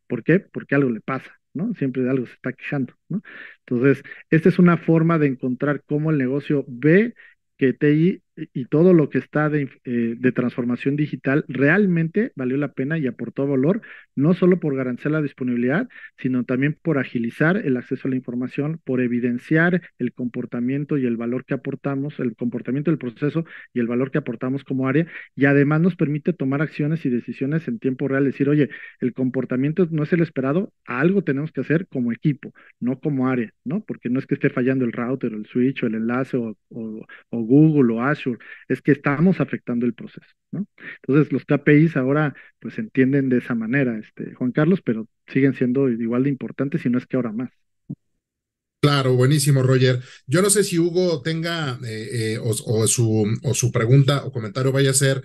¿Por qué? Porque algo le pasa, ¿no? Siempre de algo se está quejando, ¿no? Entonces, esta es una forma de encontrar cómo el negocio ve que TI y todo lo que está de transformación digital realmente valió la pena y aportó valor, no solo por garantizar la disponibilidad, sino también por agilizar el acceso a la información, por evidenciar el comportamiento y el valor que aportamos, el comportamiento del proceso y el valor que aportamos como área, y además nos permite tomar acciones y decisiones en tiempo real, decir, oye, el comportamiento no es el esperado, algo tenemos que hacer como equipo, no como área, ¿no? Porque no es que esté fallando el router, o el switch, o el enlace, o Google, o Azure, es que estamos afectando el proceso, ¿no? Entonces, los KPIs ahora, pues, se entienden de esa manera, Juan Carlos, pero siguen siendo igual de importantes, si no es que ahora más. Claro, buenísimo, Roger. Yo no sé si Hugo tenga o su pregunta o comentario vaya a ser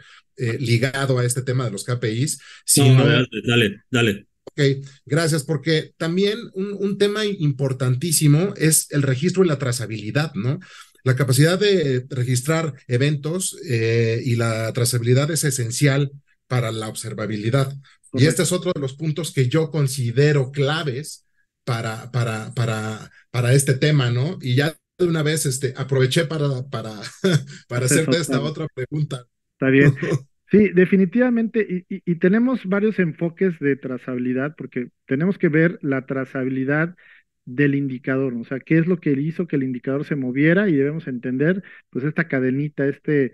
ligado a este tema de los KPIs. Si No, no, adelante, dale, dale. ok, gracias, porque también un tema importantísimo es el registro y la trazabilidad, ¿no? La capacidad de registrar eventos y la trazabilidad es esencial para la observabilidad. Y este Correcto. es otro de los puntos que yo considero claves para este tema, ¿no? Y ya de una vez aproveché para Haces hacerte otra, esta otra pregunta. está bien. Sí, definitivamente, y tenemos varios enfoques de trazabilidad, porque tenemos que ver la trazabilidad del indicador, ¿no? O sea, qué es lo que hizo que el indicador se moviera y debemos entender, pues, esta cadenita, este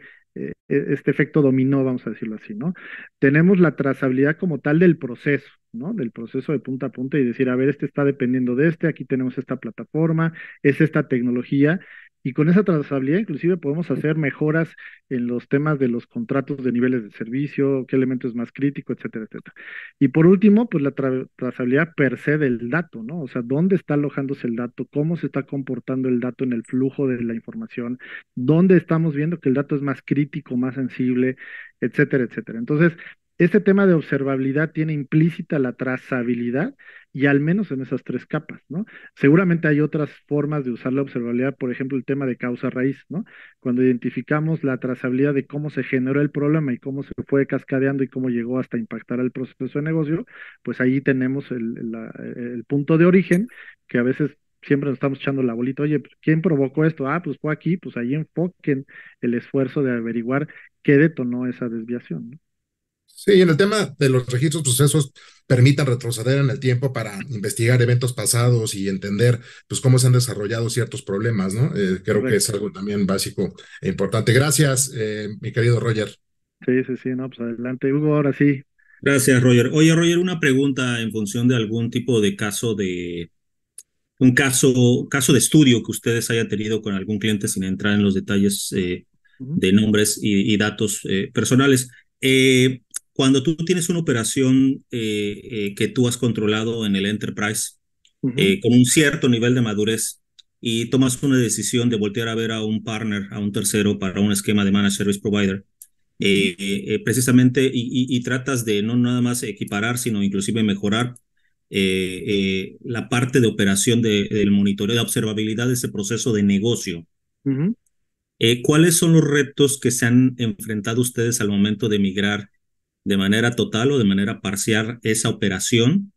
efecto dominó, vamos a decirlo así, ¿no? Tenemos la trazabilidad como tal del proceso, ¿no? Del proceso de punta a punta y decir, a ver, este está dependiendo de aquí tenemos esta plataforma, es esta tecnología, y con esa trazabilidad inclusive podemos hacer mejoras en los temas de los contratos de niveles de servicio, qué elemento es más crítico, etcétera, etcétera. Y por último, pues la trazabilidad per se del dato, ¿no? O sea, dónde está alojándose el dato, cómo se está comportando el dato en el flujo de la información, dónde estamos viendo que el dato es más crítico, más sensible, etcétera, etcétera. Entonces, este tema de observabilidad tiene implícita la trazabilidad y al menos en esas tres capas, ¿no? Seguramente hay otras formas de usar la observabilidad, por ejemplo, el tema de causa raíz, ¿no? Cuando identificamos la trazabilidad de cómo se generó el problema y cómo se fue cascadeando y cómo llegó hasta impactar el proceso de negocio, pues ahí tenemos el punto de origen, que a veces siempre nos estamos echando la bolita, oye, ¿quién provocó esto? Ah, pues fue aquí, pues ahí enfoquen el esfuerzo de averiguar qué detonó esa desviación, ¿no? Sí, en el tema de los registros procesos permitan retroceder en el tiempo para investigar eventos pasados y entender pues cómo se han desarrollado ciertos problemas, ¿no? Creo que es Correcto. algo también básico e importante. Gracias, mi querido Roger. Sí, sí, sí, no, pues adelante, Hugo, ahora sí. Gracias, Roger. Oye, Roger, una pregunta en función de algún tipo de un caso de estudio que ustedes hayan tenido con algún cliente sin entrar en los detalles Ujú, de nombres y datos personales. Eh, Cuando tú tienes una operación que tú has controlado en el enterprise ujú, con un cierto nivel de madurez y tomas una decisión de voltear a ver a un partner, a un tercero para un esquema de managed service provider, ujú, precisamente y tratas de no nada más equiparar, sino inclusive mejorar la parte de operación del monitoreo, de observabilidad de ese proceso de negocio. ujú. ¿Cuáles son los retos que se han enfrentado ustedes al momento de migrar de manera total o de manera parcial esa operación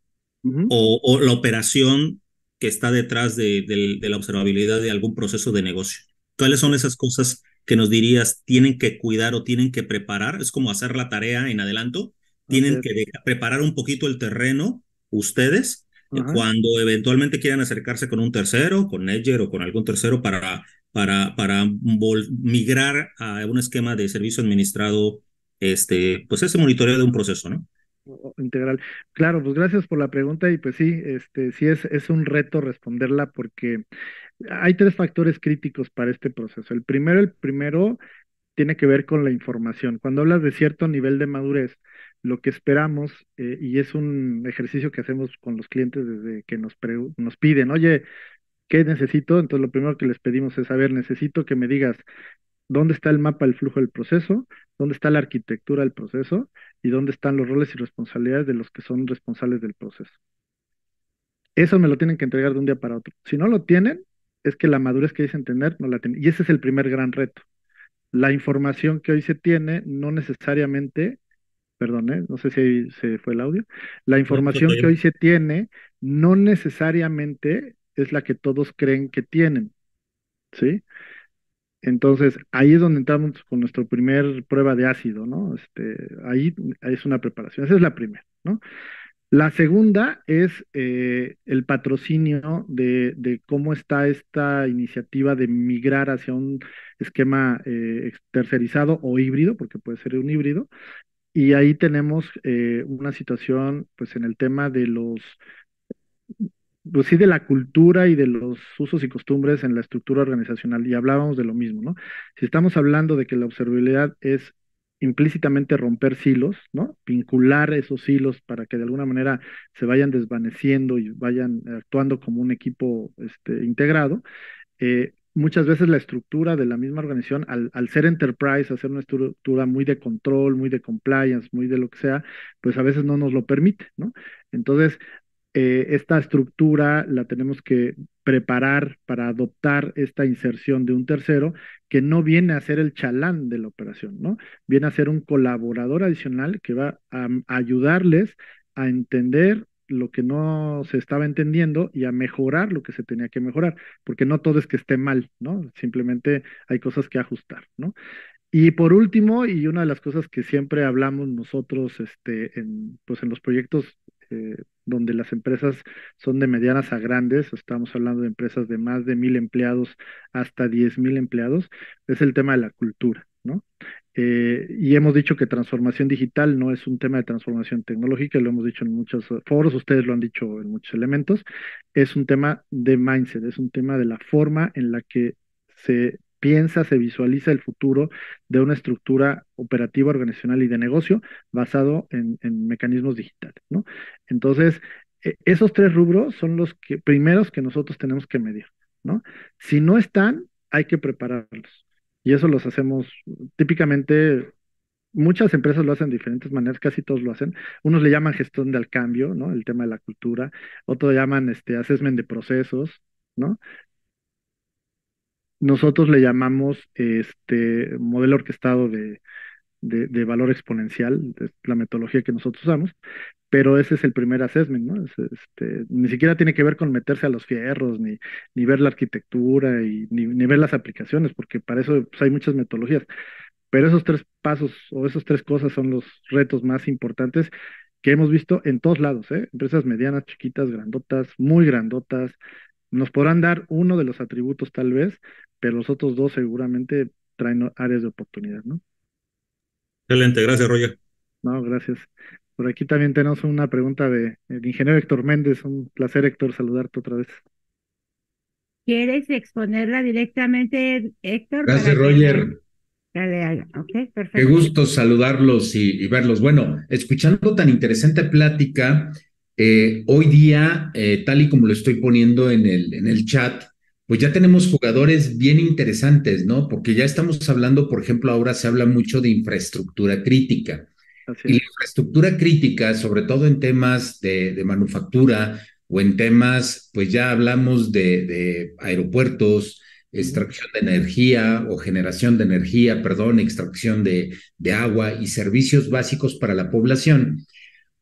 Ujú. o la operación que está detrás de la observabilidad de algún proceso de negocio. ¿Cuáles son esas cosas que nos dirías tienen que cuidar o tienen que preparar? Es como hacer la tarea en adelanto. Así Tienen es. que preparar un poquito el terreno ustedes Ajá. cuando eventualmente quieran acercarse con un tercero, con Ledger o con algún tercero para migrar a un esquema de servicio administrado, pues ese monitoreo de un proceso, ¿no? Integral. Claro, pues gracias por la pregunta y pues sí, sí es un reto responderla porque hay tres factores críticos para este proceso. El primero tiene que ver con la información. Cuando hablas de cierto nivel de madurez, lo que esperamos, y es un ejercicio que hacemos con los clientes desde que nos piden, oye, ¿qué necesito? Entonces lo primero que les pedimos es, a ver, necesito que me digas dónde está el mapa del flujo del proceso, dónde está la arquitectura del proceso y dónde están los roles y responsabilidades de los que son responsables del proceso. Eso me lo tienen que entregar de un día para otro. Si no lo tienen, es que la madurez que dicen tener no la tienen. Y ese es el primer gran reto. La información que hoy se tiene no necesariamente, perdón, no sé si ahí se fue el audio, la No, información perfecto, que hoy se tiene no necesariamente es la que todos creen que tienen, ¿sí? Entonces, ahí es donde entramos con nuestra primer prueba de ácido, ¿no? Ahí es una preparación, esa es la primera, ¿no? La segunda es el patrocinio de cómo está esta iniciativa de migrar hacia un esquema tercerizado o híbrido, porque puede ser un híbrido, y ahí tenemos una situación, pues en el tema de pues sí, de la cultura y de los usos y costumbres en la estructura organizacional, y hablábamos de lo mismo, ¿no? Si estamos hablando de que la observabilidad es implícitamente romper silos, ¿no? Vincular esos hilos para que de alguna manera se vayan desvaneciendo y vayan actuando como un equipo integrado. Muchas veces la estructura de la misma organización, al ser enterprise, hacer una estructura muy de control, muy de compliance, muy de lo que sea, pues a veces no nos lo permite, ¿no? Entonces, esta estructura la tenemos que preparar para adoptar esta inserción de un tercero que no viene a ser el chalán de la operación, ¿no? Viene a ser un colaborador adicional que va a ayudarles a entender lo que no se estaba entendiendo y a mejorar lo que se tenía que mejorar, porque no todo es que esté mal, ¿no? Simplemente hay cosas que ajustar, ¿no? Y por último, y una de las cosas que siempre hablamos nosotros, pues en los proyectos donde las empresas son de medianas a grandes, estamos hablando de empresas de más de 1,000 empleados hasta 10,000 empleados, es el tema de la cultura, ¿no? Y hemos dicho que transformación digital no es un tema de transformación tecnológica, lo hemos dicho en muchos foros, ustedes lo han dicho en muchos elementos, es un tema de mindset, es un tema de la forma en la que se piensa, se visualiza el futuro de una estructura operativa, organizacional y de negocio basado en mecanismos digitales, ¿no? Entonces, esos tres rubros son los primeros que nosotros tenemos que medir, ¿no? Si no están, hay que prepararlos. Y eso los hacemos típicamente. Muchas empresas lo hacen de diferentes maneras, casi todos lo hacen. Unos le llaman gestión del cambio, ¿no? El tema de la cultura. Otros llaman assessment de procesos, ¿no? Nosotros le llamamos modelo orquestado de valor exponencial, es la metodología que nosotros usamos, pero ese es el primer assessment, ¿no? Ni siquiera tiene que ver con meterse a los fierros, ni ver la arquitectura, y ni ver las aplicaciones, porque para eso pues, hay muchas metodologías. Pero esos tres pasos o esas tres cosas son los retos más importantes que hemos visto en todos lados, ¿eh? Empresas medianas, chiquitas, grandotas, muy grandotas. Nos podrán dar uno de los atributos tal vez, pero los otros dos seguramente traen áreas de oportunidad, ¿no? Excelente, gracias, Roger. No, gracias. Por aquí también tenemos una pregunta de el ingeniero Héctor Méndez. Un placer, Héctor, saludarte otra vez. ¿Quieres exponerla directamente, Héctor, para Gracias, que Roger. la haga? Ok, Qué perfecto. gusto saludarlos y verlos. Bueno, escuchando tan interesante plática, hoy día, tal y como lo estoy poniendo en el chat, pues ya tenemos jugadores bien interesantes, ¿no? Porque ya estamos hablando, por ejemplo, ahora se habla mucho de infraestructura crítica. Así Y la es. infraestructura crítica, sobre todo en temas de manufactura o en temas, pues ya hablamos de aeropuertos, Ujú. extracción de energía o generación de energía, perdón, extracción de agua y servicios básicos para la población,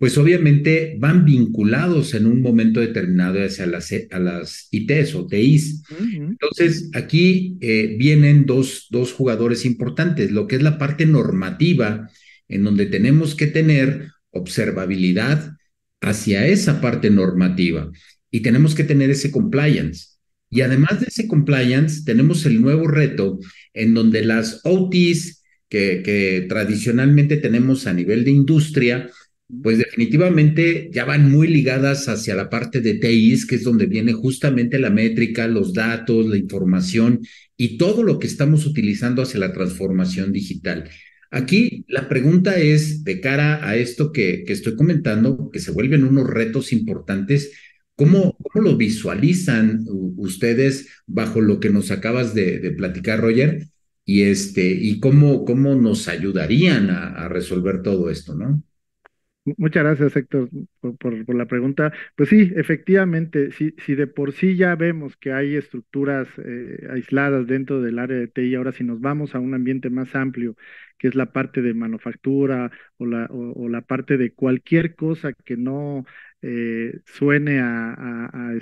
pues obviamente van vinculados en un momento determinado hacia a las ITs o TIs. Entonces, aquí vienen dos jugadores importantes, lo que es la parte normativa, en donde tenemos que tener observabilidad hacia esa parte normativa y tenemos que tener ese compliance. Y además de ese compliance, tenemos el nuevo reto en donde las OTs que tradicionalmente tenemos a nivel de industria, pues definitivamente ya van muy ligadas hacia la parte de TIs, que es donde viene justamente la métrica, los datos, la información y todo lo que estamos utilizando hacia la transformación digital. Aquí la pregunta es, de cara a esto que estoy comentando, que se vuelven unos retos importantes, ¿cómo lo visualizan ustedes bajo lo que nos acabas de platicar, Roger? Y cómo nos ayudarían a resolver todo esto, ¿no? Muchas gracias, Héctor, por la pregunta. Pues sí, efectivamente, si de por sí ya vemos que hay estructuras aisladas dentro del área de TI, ahora si nos vamos a un ambiente más amplio, que es la parte de manufactura o la parte de cualquier cosa que no suene a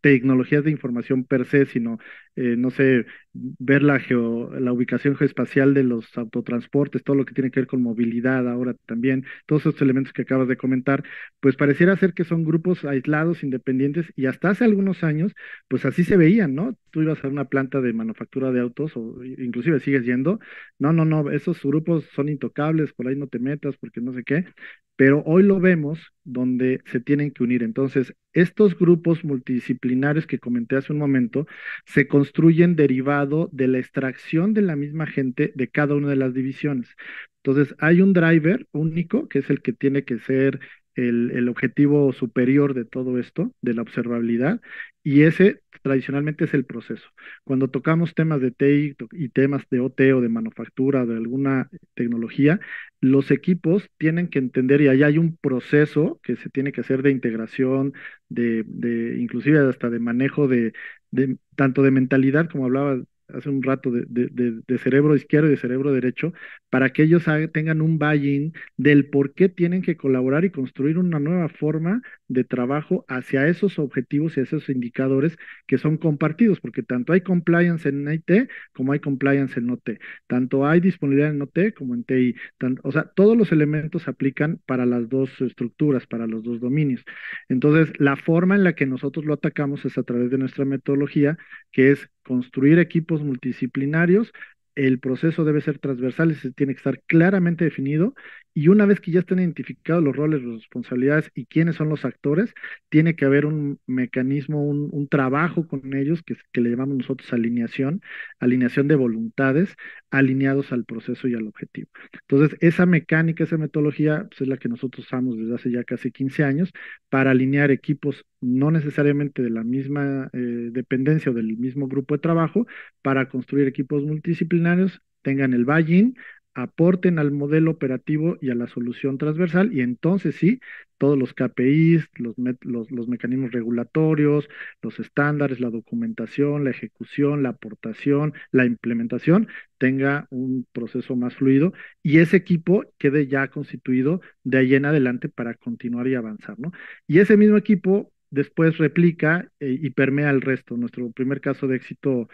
tecnologías de información per se, sino, no sé, ver la ubicación geoespacial de los autotransportes, todo lo que tiene que ver con movilidad ahora también, todos esos elementos que acabas de comentar, pues pareciera ser que son grupos aislados, independientes, y hasta hace algunos años, pues así se veían, ¿no? Tú ibas a una planta de manufactura de autos, o inclusive sigues yendo, no, esos grupos son intocables, por ahí no te metas, porque no sé qué, pero hoy lo vemos donde se tienen que unir. Entonces, estos grupos multidisciplinarios que comenté hace un momento, se construyen derivado de la extracción de la misma gente de cada una de las divisiones. Entonces, hay un driver único, que es el que tiene que ser el objetivo superior de todo esto, de la observabilidad, y ese tradicionalmente es el proceso. Cuando tocamos temas de TI y temas de OT o de manufactura, de alguna tecnología, los equipos tienen que entender, y ahí hay un proceso que se tiene que hacer de integración, inclusive hasta de manejo tanto de mentalidad, como hablaba hace un rato, de cerebro izquierdo y de cerebro derecho, para que ellos tengan un buy-in del por qué tienen que colaborar y construir una nueva forma de trabajo hacia esos objetivos y esos indicadores que son compartidos, porque tanto hay compliance en IT como hay compliance en OT, tanto hay disponibilidad en OT como en TI, o sea, todos los elementos se aplican para las dos estructuras, para los dos dominios. Entonces, la forma en la que nosotros lo atacamos es a través de nuestra metodología, que es construir equipos multidisciplinarios. El proceso debe ser transversal, se tiene que estar claramente definido, y una vez que ya estén identificados los roles, las responsabilidades y quiénes son los actores, tiene que haber un mecanismo, un trabajo con ellos que le llamamos nosotros alineación de voluntades alineados al proceso y al objetivo. Entonces, esa mecánica, esa metodología, pues, es la que nosotros usamos desde hace ya casi 15 años para alinear equipos no necesariamente de la misma dependencia o del mismo grupo de trabajo, para construir equipos multidisciplinarios, tengan el buy-in, aporten al modelo operativo y a la solución transversal, y entonces sí, todos los KPIs, los mecanismos regulatorios, los estándares, la documentación, la ejecución, la aportación, la implementación, tenga un proceso más fluido, y ese equipo quede ya constituido de ahí en adelante para continuar y avanzar, ¿no? Y ese mismo equipo después replica y permea el resto. Nuestro primer caso de éxito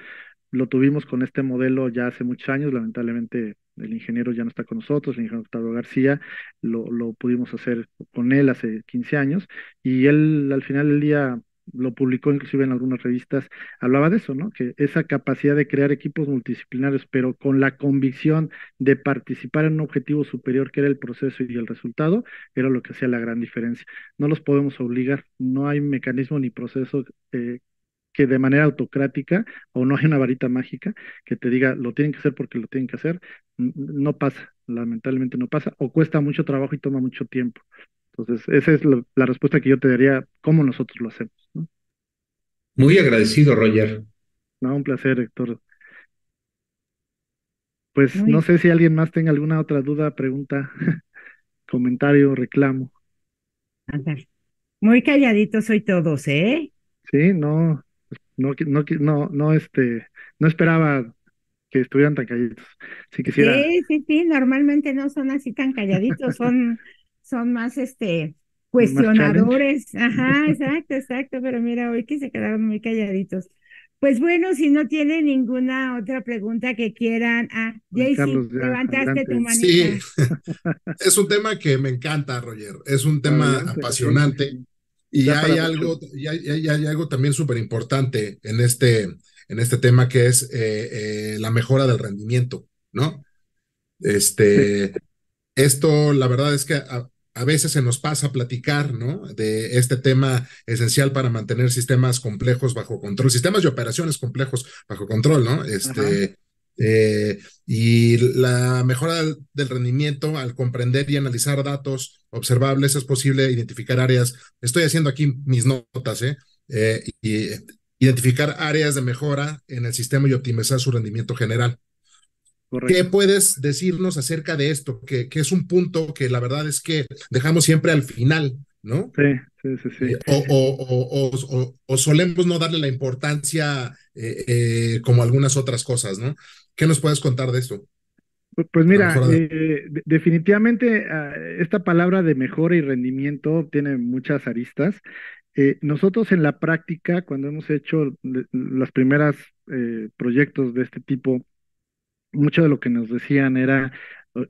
lo tuvimos con este modelo ya hace muchos años. Lamentablemente el ingeniero ya no está con nosotros, el ingeniero Octavio García, lo pudimos hacer con él hace 15 años, y él al final del día lo publicó inclusive en algunas revistas, hablaba de eso, ¿no? Que esa capacidad de crear equipos multidisciplinarios, pero con la convicción de participar en un objetivo superior, que era el proceso y el resultado, era lo que hacía la gran diferencia. No los podemos obligar, no hay mecanismo ni proceso que de manera autocrática, o no hay una varita mágica que te diga lo tienen que hacer porque lo tienen que hacer. No pasa, lamentablemente no pasa, o cuesta mucho trabajo y toma mucho tiempo. Entonces, esa es la respuesta que yo te daría, cómo nosotros lo hacemos, ¿no? Muy agradecido, Roger. No, un placer, Héctor. Pues no Muy, sé si alguien más tenga alguna otra duda, pregunta, comentario, reclamo. ajá. Muy calladitos soy todos, ¿eh? Sí, no esperaba que estuvieran tan calladitos. Si quisiera, Sí, normalmente no son así tan calladitos, son más Más challenge. cuestionadores. Ajá, exacto, exacto, pero mira, hoy que se quedaron muy calladitos. Pues bueno, si no tiene ninguna otra pregunta que quieran. Ah, Juan Jaycee, Carlos, ya, levantaste tu adelante. Sí, manita. es un tema que me encanta, Roger. Es un tema Adelante, sí, sí, apasionante sí. y Da para hay mucho. algo, hay algo también súper importante en este tema que es la mejora del rendimiento, ¿no? Sí, Este, Esto, la verdad es que a veces se nos pasa a platicar, ¿no? De este tema esencial para mantener sistemas complejos bajo control, sistemas de operaciones complejos bajo control, ¿no? ajá, Y la mejora del rendimiento al comprender y analizar datos observables es posible identificar áreas. Estoy haciendo aquí mis notas, ¿eh? Y identificar áreas de mejora en el sistema y optimizar su rendimiento general. ¿Qué correcto. puedes decirnos acerca de esto? Que es un punto que la verdad es que dejamos siempre al final, ¿no? Sí, sí, sí, sí. O solemos no darle la importancia como algunas otras cosas, ¿no? ¿Qué nos puedes contar de esto? Pues De la mira, mejora de... definitivamente esta palabra de mejora y rendimiento tiene muchas aristas. Nosotros en la práctica, cuando hemos hecho las primeras proyectos de este tipo, mucho de lo que nos decían era,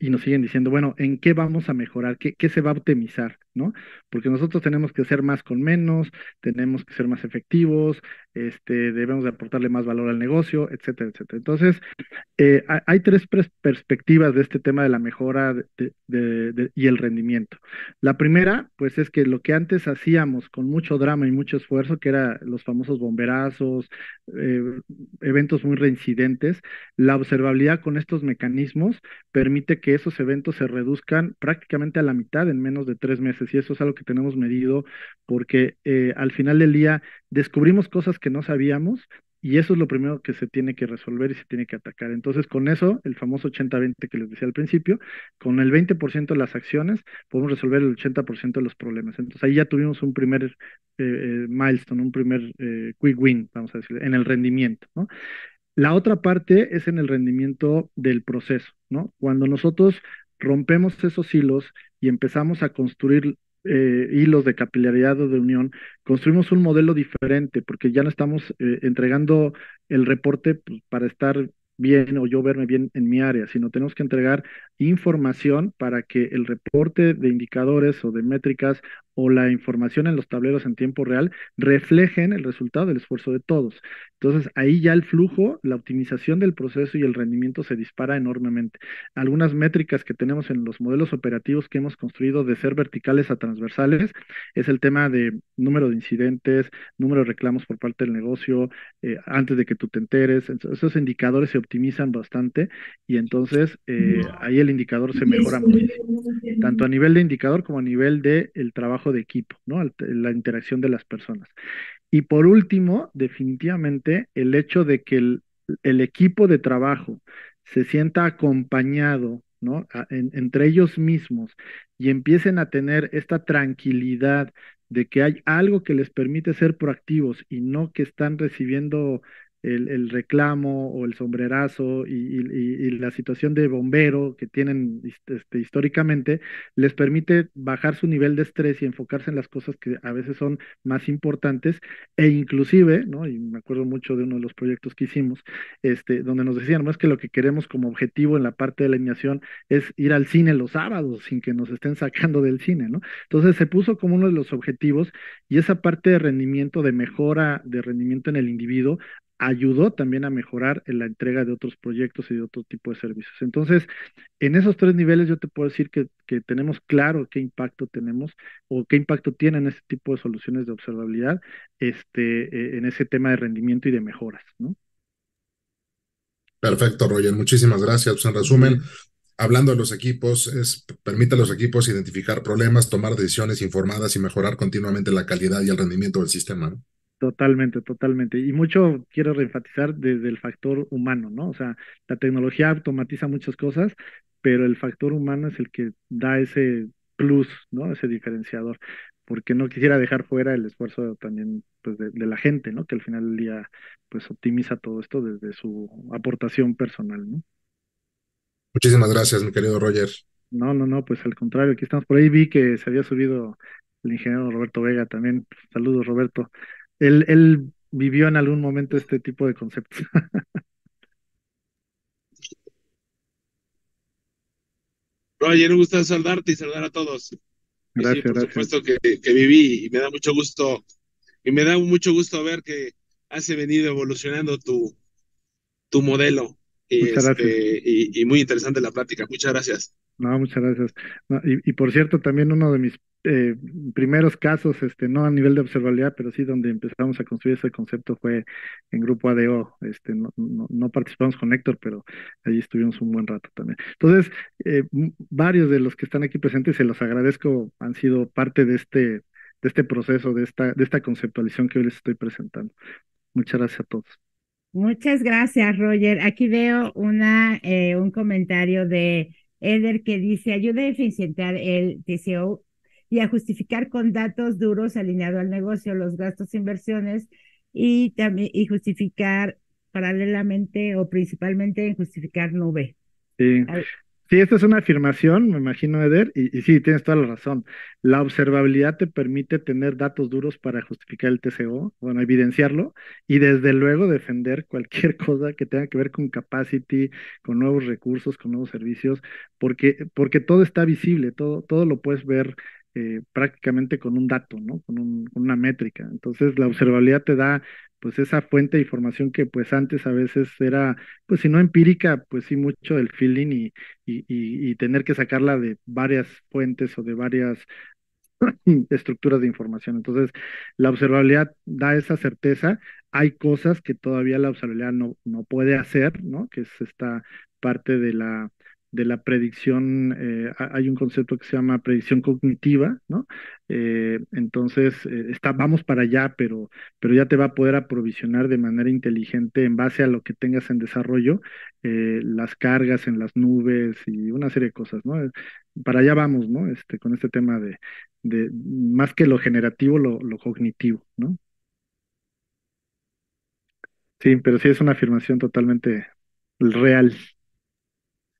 y nos siguen diciendo, bueno, ¿en qué vamos a mejorar? ¿Qué se va a optimizar? ¿No? Porque nosotros tenemos que hacer más con menos, tenemos que ser más efectivos, debemos de aportarle más valor al negocio, etcétera, etcétera. Entonces, hay tres perspectivas de este tema de la mejora y el rendimiento. La primera, pues es que lo que antes hacíamos con mucho drama y mucho esfuerzo, que era los famosos bomberazos, eh, eventos muy reincidentes, la observabilidad con estos mecanismos permite que esos eventos se reduzcan prácticamente a la mitad en menos de 3 meses. Y eso es algo que tenemos medido porque al final del día descubrimos cosas que no sabíamos y eso es lo primero que se tiene que resolver y se tiene que atacar. Entonces, con eso, el famoso 80-20 que les decía al principio, con el 20% de las acciones, podemos resolver el 80% de los problemas. Entonces, ahí ya tuvimos un primer milestone, un primer quick win, vamos a decir, en el rendimiento, ¿no? La otra parte es en el rendimiento del proceso, ¿no? Cuando nosotros rompemos esos hilos y empezamos a construir hilos de capilaridad o de unión, construimos un modelo diferente porque ya no estamos entregando el reporte pues, para estar bien o yo verme bien en mi área, sino tenemos que entregar información para que el reporte de indicadores o de métricas o la información en los tableros en tiempo real reflejen el resultado del esfuerzo de todos. Entonces, ahí ya el flujo, la optimización del proceso y el rendimiento se dispara enormemente. Algunas métricas que tenemos en los modelos operativos que hemos construido de ser verticales a transversales es el tema de número de incidentes, número de reclamos por parte del negocio, antes de que tú te enteres. Esos indicadores se optimizan bastante y entonces ahí el indicador se mejora muchísimo, tanto a nivel de indicador como a nivel de el trabajo de equipo, ¿no? La interacción de las personas. Y por último, definitivamente, el hecho de que el equipo de trabajo se sienta acompañado, ¿no? Entre ellos mismos y empiecen a tener esta tranquilidad de que hay algo que les permite ser proactivos y no que están recibiendo el reclamo o el sombrerazo y la situación de bombero que tienen históricamente, les permite bajar su nivel de estrés y enfocarse en las cosas que a veces son más importantes e inclusive, ¿no? Y me acuerdo mucho de uno de los proyectos que hicimos, donde nos decían, no es que lo que queremos como objetivo en la parte de la alineación es ir al cine los sábados sin que nos estén sacando del cine, ¿no? Entonces se puso como uno de los objetivos y esa parte de rendimiento, de mejora de rendimiento en el individuo, ayudó también a mejorar en la entrega de otros proyectos y de otro tipo de servicios. Entonces, en esos tres niveles yo te puedo decir que tenemos claro qué impacto tenemos o qué impacto tienen este tipo de soluciones de observabilidad en ese tema de rendimiento y de mejoras, ¿no? Perfecto, Roger. Muchísimas gracias. Pues en resumen, Sí, hablando de los equipos, permite a los equipos identificar problemas, tomar decisiones informadas y mejorar continuamente la calidad y el rendimiento del sistema, ¿no? totalmente, totalmente. Y mucho quiero reenfatizar desde el factor humano, ¿no? O sea, la tecnología automatiza muchas cosas, pero el factor humano es el que da ese plus, ¿no? Ese diferenciador. Porque no quisiera dejar fuera el esfuerzo también, pues, de la gente, ¿no? Que al final del día, pues, optimiza todo esto desde su aportación personal, ¿no? Muchísimas gracias, mi querido Roger. No, pues al contrario, aquí estamos. Por ahí vi que se había subido el ingeniero Roberto Vega también. Saludos, Roberto. Él vivió en algún momento este tipo de conceptos. Roger, un gusto saludarte y saludar a todos. Y sí, Gracias, por gracias. supuesto que viví y me da mucho gusto, y me da mucho gusto ver que has venido evolucionando tu modelo. Muchas gracias. Y muy interesante la plática. Muchas gracias. No, muchas gracias. No, y por cierto, también uno de mis eh, primeros casos, no a nivel de observabilidad, pero sí donde empezamos a construir ese concepto fue en Grupo ADO. No participamos con Héctor, pero allí estuvimos un buen rato también. Entonces, varios de los que están aquí presentes, se los agradezco, han sido parte de este proceso, de esta conceptualización que hoy les estoy presentando. Muchas gracias a todos. Muchas gracias, Roger. Aquí veo un comentario de Eder que dice, ayuda a eficientar el TCO y a justificar con datos duros alineado al negocio los gastos e inversiones y también y justificar paralelamente o principalmente en justificar nube. Sí. Sí, esta es una afirmación, me imagino, Eder, y sí, tienes toda la razón. La observabilidad te permite tener datos duros para justificar el TCO, bueno, evidenciarlo, y desde luego defender cualquier cosa que tenga que ver con capacity, con nuevos recursos, con nuevos servicios, porque todo está visible, todo lo puedes ver prácticamente con un dato, ¿no? Con una métrica. Entonces, la observabilidad te da pues esa fuente de información que pues antes a veces era, pues si no empírica, pues sí mucho del feeling y tener que sacarla de varias fuentes o de varias estructuras de información. Entonces, la observabilidad da esa certeza. Hay cosas que todavía la observabilidad no puede hacer, ¿no? Que es esta parte de la predicción. Hay un concepto que se llama predicción cognitiva, ¿no? Entonces, vamos para allá, pero ya te va a poder aprovisionar de manera inteligente en base a lo que tengas en desarrollo, las cargas en las nubes y una serie de cosas, ¿no? Para allá vamos, ¿no? Con este tema de más que lo generativo, lo cognitivo, ¿no? Sí, pero sí es una afirmación totalmente real.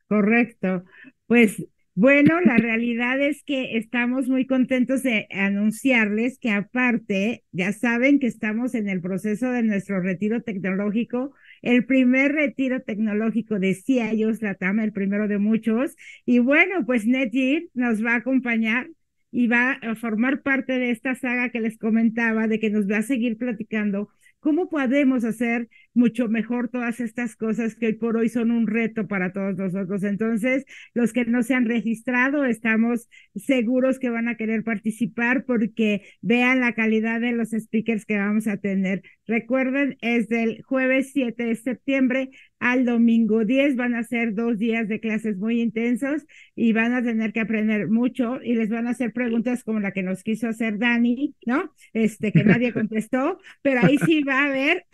Correcto. Pues bueno, la realidad es que estamos muy contentos de anunciarles que aparte, ya saben que estamos en el proceso de nuestro retiro tecnológico, el primer retiro tecnológico de CIOs Latam, el primero de muchos. Y bueno, pues Netgear nos va a acompañar y va a formar parte de esta saga que les comentaba, de que nos va a seguir platicando cómo podemos hacer mucho mejor todas estas cosas que hoy por hoy son un reto para todos nosotros. Entonces, los que no se han registrado, estamos seguros que van a querer participar porque vean la calidad de los speakers que vamos a tener. Recuerden, es del jueves 7 de septiembre al domingo 10, van a ser 2 días de clases muy intensos y van a tener que aprender mucho y les van a hacer preguntas como la que nos quiso hacer Dani, ¿no? Que nadie contestó, pero ahí sí va a haber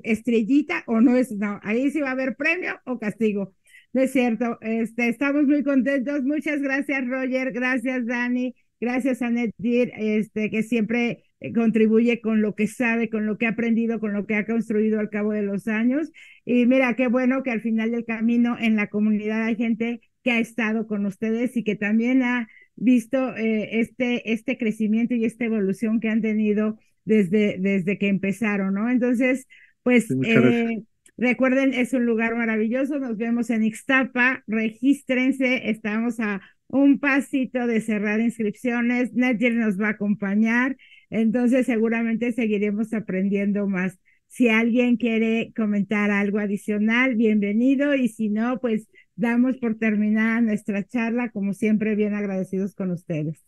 estrellita o no es, no, ahí sí va a haber premio o castigo. No es cierto, estamos muy contentos. Muchas gracias, Roger, gracias, Dani, gracias a Netgear, que siempre contribuye con lo que sabe, con lo que ha aprendido, con lo que ha construido al cabo de los años. Y mira, qué bueno que al final del camino en la comunidad hay gente que ha estado con ustedes y que también ha visto este crecimiento y esta evolución que han tenido desde que empezaron, ¿no? Entonces, Sí, pues muchas gracias. recuerden, es un lugar maravilloso, nos vemos en Ixtapa, regístrense, estamos a un pasito de cerrar inscripciones, Netgear nos va a acompañar, entonces seguramente seguiremos aprendiendo más. Si alguien quiere comentar algo adicional, bienvenido, y si no, pues damos por terminada nuestra charla, como siempre, bien agradecidos con ustedes.